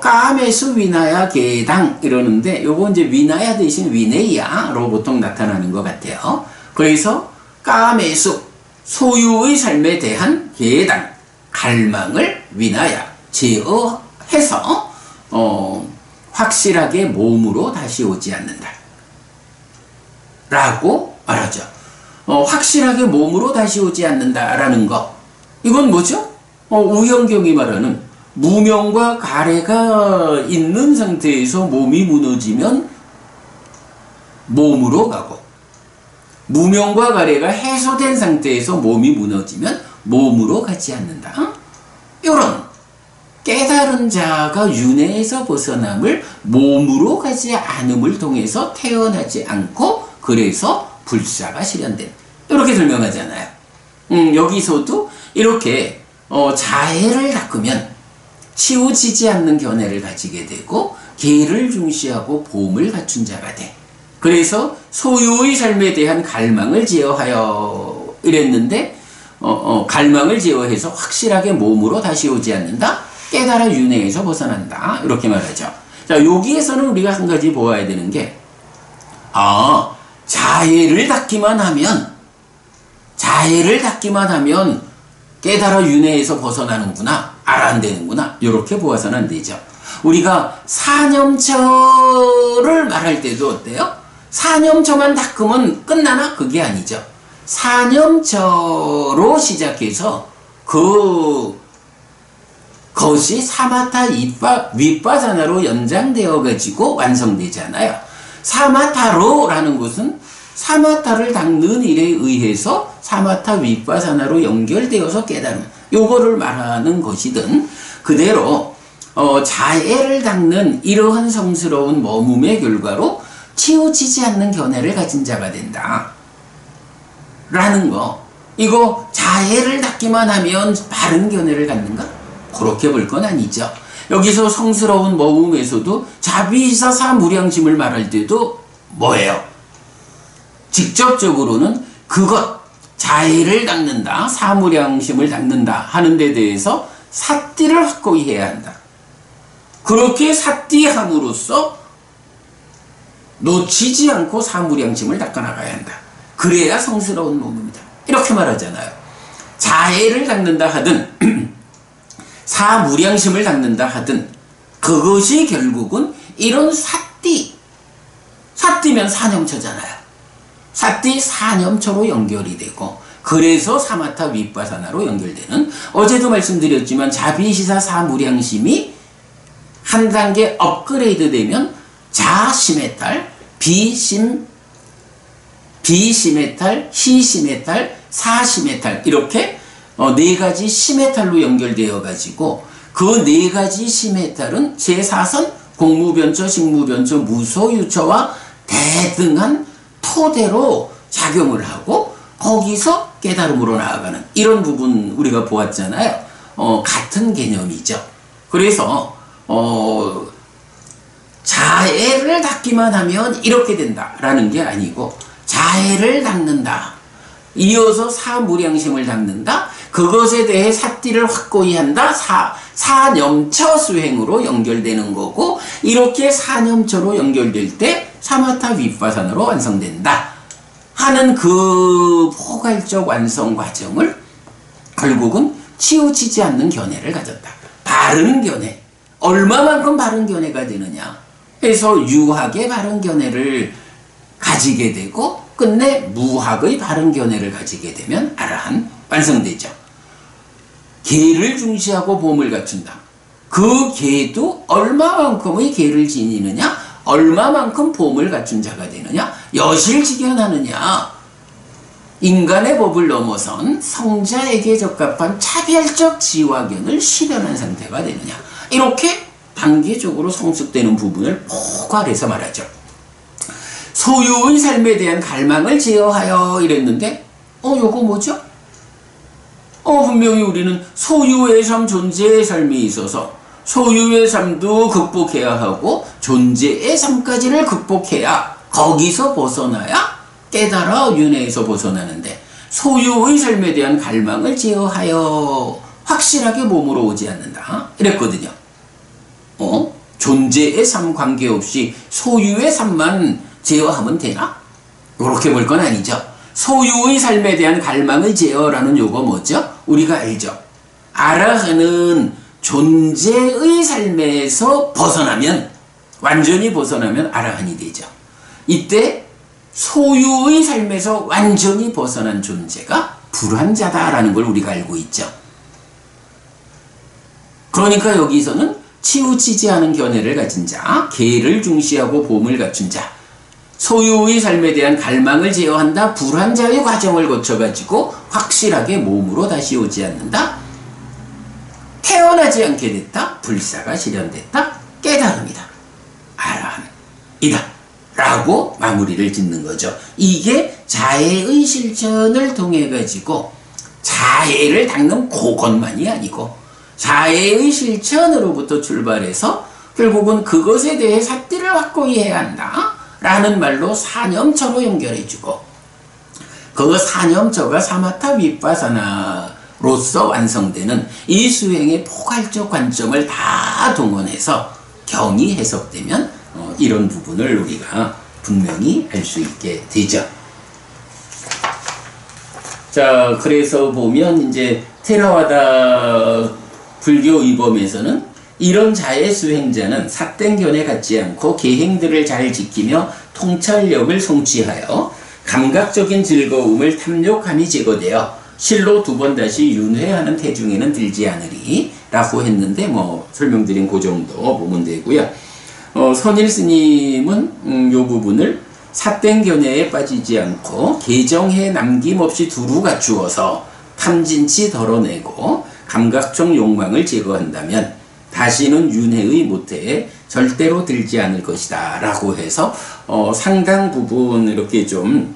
A: 까메수 위나야 계당 이러는데 요거 이제 위나야 대신 위네야로 보통 나타나는 것 같아요. 그래서 까메수 소유의 삶에 대한 계당 갈망을 위나야 제어해서 확실하게 몸으로 다시 오지 않는다 라고 말하죠. 확실하게 몸으로 다시 오지 않는다라는 거, 이건 뭐죠? 우현경이 말하는 무명과 가래가 있는 상태에서 몸이 무너지면 몸으로 가고, 무명과 가래가 해소된 상태에서 몸이 무너지면 몸으로 가지 않는다. 이런 깨달은 자가 윤회에서 벗어남을 몸으로 가지 않음을 통해서 태어나지 않고, 그래서 불사가 실현된, 이렇게 설명하잖아요. 여기서도 이렇게 자해를 닦으면 치우치지 않는 견해를 가지게 되고 계를 중시하고 보험을 갖춘 자가 돼. 그래서 소유의 삶에 대한 갈망을 제어하여 이랬는데 갈망을 제어해서 확실하게 몸으로 다시 오지 않는다. 깨달아 윤회에서 벗어난다. 이렇게 말하죠. 자, 여기에서는 우리가 한 가지 보아야 되는 게, 자해를 닦기만 하면 깨달아 윤회에서 벗어나는구나, 알아내는구나, 이렇게 보아서는 안 되죠. 우리가 사념처를 말할 때도 어때요? 사념처만 닦으면 끝나나? 그게 아니죠. 사념처로 시작해서 그것이 사마타 윗바사나로 연장되어 가지고 완성되잖아요. 사마타로라는 것은 사마타를 닦는 일에 의해서 사마타 윗바사나로 연결되어서 깨달음, 요거를 말하는 것이든, 그대로 자해를 닦는 이러한 성스러운 머뭅의 결과로 치우치지 않는 견해를 가진 자가 된다 라는 거. 이거 자해를 닦기만 하면 바른 견해를 갖는가? 그렇게 볼 건 아니죠. 여기서 성스러운 머뭅에서도 자비사 사무량심을 말할 때도 뭐예요? 직접적으로는 그것, 자해를 닦는다, 사무량심을 닦는다 하는 데 대해서 삿띠를 확고히 해야 한다. 그렇게 삿띠함으로써 놓치지 않고 사무량심을 닦아나가야 한다. 그래야 성스러운 몸입니다. 이렇게 말하잖아요. 자해를 닦는다 하든 사무량심을 닦는다 하든 그것이 결국은 이런 삿띠면 사념처잖아요. 삿띠 사념처로 연결이 되고, 그래서 사마타 윗바사나로 연결되는, 어제도 말씀드렸지만 자비시사 사무량심이 한 단계 업그레이드 되면 자시메탈, 비시메탈, 희시메탈, 사시메탈, 이렇게 네 가지 시메탈로 연결되어 가지고, 그 네 가지 시메탈은 제4선 공무변처, 식무변처, 무소유처와 대등한 토대로 작용을 하고 거기서 깨달음으로 나아가는, 이런 부분 우리가 보았잖아요. 같은 개념이죠. 그래서 자해를 닦기만 하면 이렇게 된다라는 게 아니고, 자해를 닦는다, 이어서 사무량심을 닦는다, 그것에 대해 삿띠를 확고히 한다, 사념처 수행으로 연결되는 거고, 이렇게 사념처로 연결될 때 사마타 윗바사나로 완성된다 하는 그 포괄적 완성 과정을 결국은 치우치지 않는 견해를 가졌다. 바른 견해, 얼마만큼 바른 견해가 되느냐 해서 유학의 바른 견해를 가지게 되고, 끝내 무학의 바른 견해를 가지게 되면 아라한 완성되죠. 계를 중시하고 보험을 갖춘다. 그 계도 얼마만큼의 계를 지니느냐, 얼마만큼 보험을 갖춘 자가 되느냐, 여실직연하느냐, 인간의 법을 넘어선 성자에게 적합한 차별적 지화견을 실현한 상태가 되느냐, 이렇게 단계적으로 성숙되는 부분을 포괄해서 말하죠. 소유의 삶에 대한 갈망을 제어하여 이랬는데, 요거 뭐죠? 분명히 우리는 소유의 삶, 존재의 삶이 있어서 소유의 삶도 극복해야 하고 존재의 삶까지를 극복해야 거기서 벗어나야 깨달아 윤회에서 벗어나는데, 소유의 삶에 대한 갈망을 제어하여 확실하게 몸으로 오지 않는다 이랬거든요. 존재의 삶 관계없이 소유의 삶만 제어하면 되나? 그렇게 볼 건 아니죠. 소유의 삶에 대한 갈망의 제어라는 요거 뭐죠? 우리가 알죠. 아라한은 존재의 삶에서 벗어나면, 완전히 벗어나면 아라한이 되죠. 이때 소유의 삶에서 완전히 벗어난 존재가 불환자다라는 걸 우리가 알고 있죠. 그러니까 여기서는 치우치지 않은 견해를 가진 자, 계를 중시하고 봄을 갖춘 자, 소유의 삶에 대한 갈망을 제어한다, 불환자의 과정을 거쳐가지고 확실하게 몸으로 다시 오지 않는다, 태어나지 않게 됐다, 불사가 실현됐다, 깨달음이다, 아라한이다 라고 마무리를 짓는 거죠. 이게 자해의 실천을 통해 가지고, 자해를 닦는 그것만이 아니고 자해의 실천으로부터 출발해서 결국은 그것에 대해 삿띠를 확고히 해야 한다 라는 말로 사념처로 연결해주고, 그 사념처가 사마타 비파사나로서 완성되는 이 수행의 포괄적 관점을 다 동원해서 경이 해석되면 이런 부분을 우리가 분명히 알 수 있게 되죠. 자, 그래서 보면 이제 테라와다 불교 위범에서는 이런 자해 수행자는 삿땡견에 갖지 않고 계행들을 잘 지키며 통찰력을 성취하여 감각적인 즐거움을 탐욕함이 제거되어 실로 두 번 다시 윤회하는 태중에는 들지 않으리 라고 했는데, 뭐 설명드린 그 정도 보면 되고요. 선일 스님은 요 부분을 삿땡견해에 빠지지 않고 개정해 남김없이 두루 갖추어서 탐진치 덜어내고 감각적 욕망을 제거한다면 다시는 윤회의 모태에 절대로 들지 않을 것이다 라고 해서 상당 부분 이렇게 좀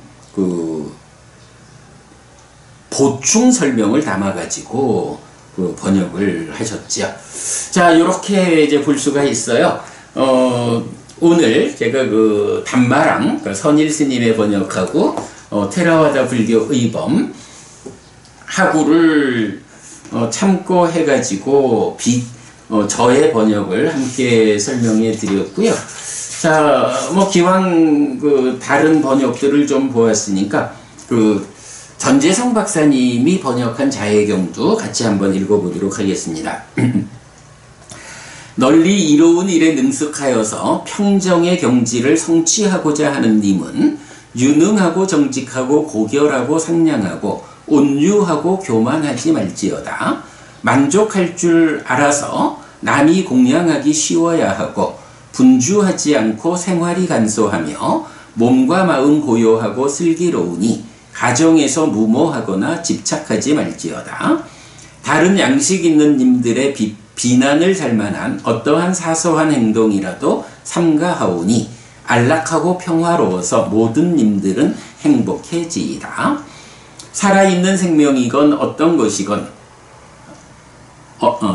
A: 보충 설명을 담아 가지고 번역을 하셨죠. 자, 이렇게 이제 볼 수가 있어요. 오늘 제가 단마랑 선일 스님의 번역하고 테라와다 불교 의범 하구를 참고해 가지고 저의 번역을 함께 설명해 드렸고요. 자, 뭐 기왕 다른 번역들을 좀 보았으니까 전재성 박사님이 번역한 자해경도 같이 한번 읽어보도록 하겠습니다. 널리 이로운 일에 능숙하여서 평정의 경지를 성취하고자 하는 님은 유능하고 정직하고 고결하고 상냥하고 온유하고 교만하지 말지어다. 만족할 줄 알아서 남이 공양하기 쉬워야 하고 분주하지 않고 생활이 간소하며 몸과 마음 고요하고 슬기로우니 가정에서 무모하거나 집착하지 말지어다. 다른 양식 있는 님들의 비난을 살만한 어떠한 사소한 행동이라도 삼가하오니 안락하고 평화로워서 모든 님들은 행복해지이다. 살아있는 생명이건 어떤 것이건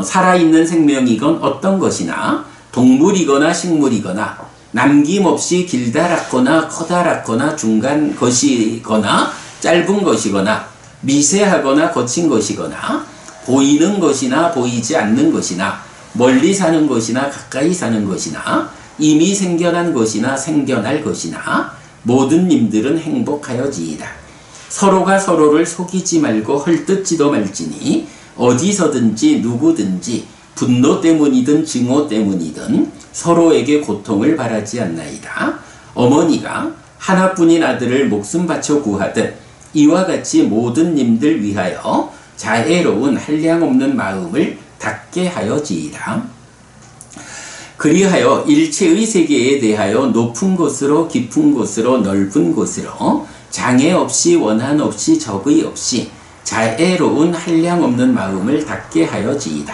A: 살아있는 생명이건 어떤 것이나 동물이거나 식물이거나 남김없이 길다랗거나 커다랗거나 중간 것이거나 짧은 것이거나 미세하거나 거친 것이거나 보이는 것이나 보이지 않는 것이나 멀리 사는 것이나 가까이 사는 것이나 이미 생겨난 것이나 생겨날 것이나 모든 님들은 행복하여지이다. 서로가 서로를 속이지 말고 헐뜯지도 말지니 어디서든지 누구든지 분노 때문이든 증오 때문이든 서로에게 고통을 바라지 않나이다. 어머니가 하나뿐인 아들을 목숨 바쳐 구하듯 이와 같이 모든 님들 위하여 자애로운 한량없는 마음을 닫게 하여지이다. 그리하여 일체의 세계에 대하여 높은 곳으로 깊은 곳으로 넓은 곳으로 장애 없이 원한 없이 적의 없이 자애로운 한량없는 마음을 닫게 하여지이다.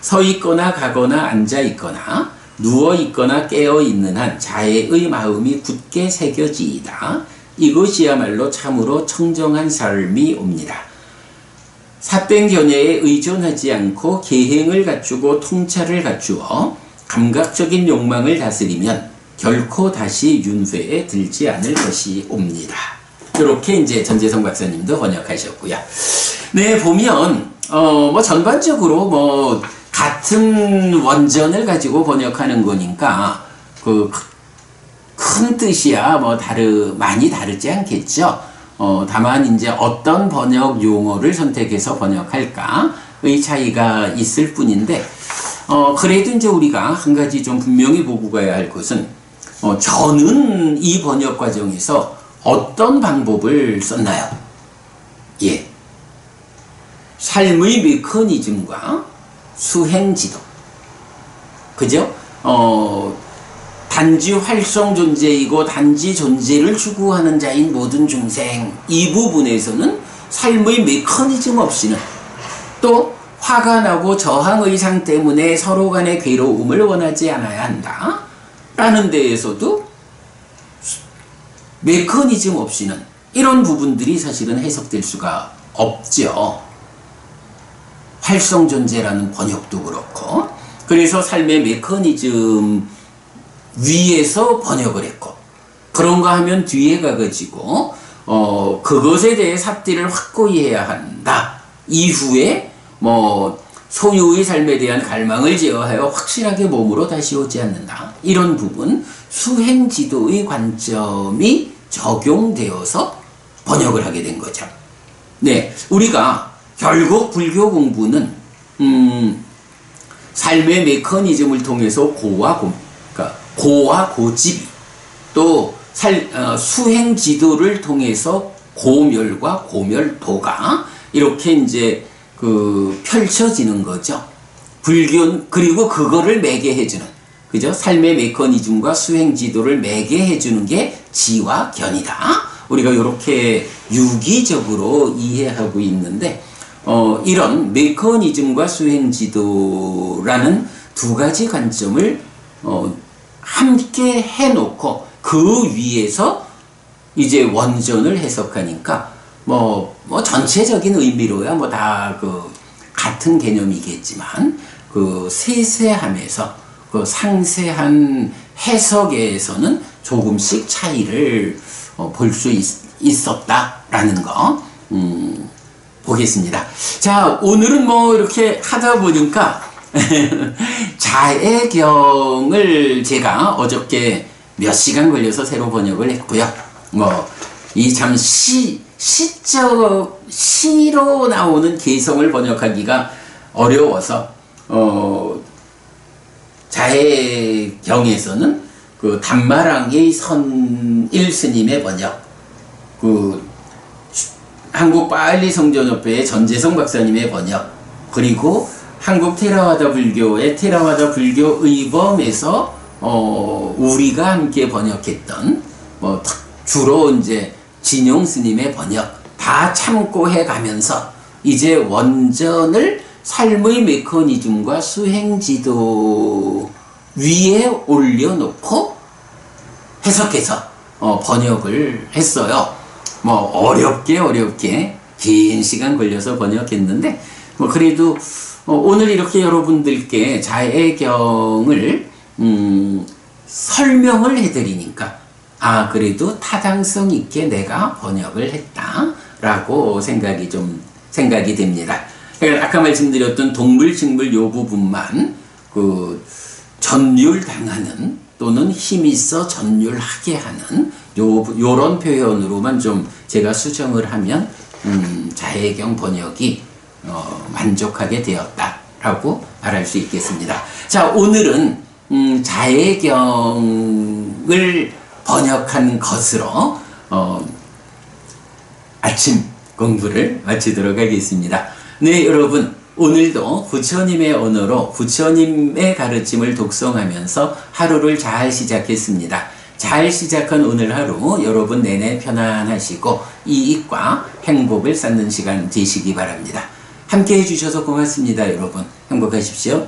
A: 서 있거나 가거나 앉아 있거나 누워 있거나 깨어 있는 한 자애의 마음이 굳게 새겨지이다. 이것이야말로 참으로 청정한 삶이 옵니다. 삿땡견해에 의존하지 않고 계행을 갖추고 통찰을 갖추어 감각적인 욕망을 다스리면 결코 다시 윤회에 들지 않을 것이 옵니다. 이렇게 이제 전재성 박사님도 번역하셨고요. 네, 보면 뭐 전반적으로 뭐 같은 원전을 가지고 번역하는 거니까 그 큰 뜻이야 뭐 많이 다르지 않겠죠. 다만 이제 어떤 번역 용어를 선택해서 번역할까의 차이가 있을 뿐인데, 그래도 이제 우리가 한 가지 좀 분명히 보고 가야 할 것은, 저는 이 번역 과정에서 어떤 방법을 썼나요? 예. 삶의 메커니즘과 수행지도. 그죠? 단지 활성 존재이고 단지 존재를 추구하는 자인 모든 중생, 이 부분에서는 삶의 메커니즘 없이는, 또 화가 나고 저항 의상 때문에 서로 간의 괴로움을 원하지 않아야 한다 라는 데에서도 메커니즘 없이는 이런 부분들이 사실은 해석될 수가 없죠. 활성 존재라는 번역도 그렇고, 그래서 삶의 메커니즘 위에서 번역을 했고, 그런가 하면 뒤에 가가지고 그것에 대해 삽질을 확고히 해야 한다. 이후에 뭐 소유의 삶에 대한 갈망을 제어하여 확실하게 몸으로 다시 오지 않는다. 이런 부분, 수행지도의 관점이 적용되어서 번역을 하게 된 거죠. 네, 우리가 결국 불교 공부는 삶의 메커니즘을 통해서 고와 고집이, 또 수행 지도를 통해서 고멸과 고멸도가 이렇게 이제 펼쳐지는 거죠. 불교, 그리고 그거를 매개해주는, 그죠? 삶의 메커니즘과 수행 지도를 매개해주는 게 지와 견이다. 우리가 이렇게 유기적으로 이해하고 있는데, 이런 메커니즘과 수행 지도라는 두 가지 관점을 함께 해놓고 그 위에서 이제 원전을 해석하니까 뭐 전체적인 의미로야 뭐 다 같은 개념이겠지만 세세함에서 상세한 해석에서는 조금씩 차이를 볼 수 있었다라는 거 보겠습니다. 자, 오늘은 뭐 이렇게 하다 보니까 자애경을 제가 어저께 몇 시간 걸려서 새로 번역을 했고요. 이 참 시로 나오는 개성을 번역하기가 어려워서, 자애경에서는 단마랑의 선일 스님의 번역, 한국 파알리 성전협회의 전재성 박사님의 번역, 그리고 한국 테라와다 불교의 테라와다 불교 의범에서 우리가 함께 번역했던 주로 이제 진용 스님의 번역 다 참고해 가면서 이제 원전을 삶의 메커니즘과 수행지도 위에 올려놓고 해석해서 번역을 했어요. 어렵게 긴 시간 걸려서 번역했는데, 그래도 오늘 이렇게 여러분들께 자애경을 설명을 해드리니까 그래도 타당성 있게 내가 번역을 했다라고 생각이 됩니다. 아까 말씀드렸던 동물식물 요 부분만 전율당하는 또는 힘있어 전율하게 하는 요런 표현으로만 좀 제가 수정을 하면 자애경 번역이 만족하게 되었다라고 말할 수 있겠습니다. 자, 오늘은 자애경을 번역한 것으로 아침 공부를 마치도록 하겠습니다. 네, 여러분, 오늘도 부처님의 언어로 부처님의 가르침을 독송하면서 하루를 잘 시작했습니다. 잘 시작한 오늘 하루 여러분 내내 편안하시고 이익과 행복을 쌓는 시간 되시기 바랍니다. 함께 해주셔서 고맙습니다. 여러분 행복하십시오.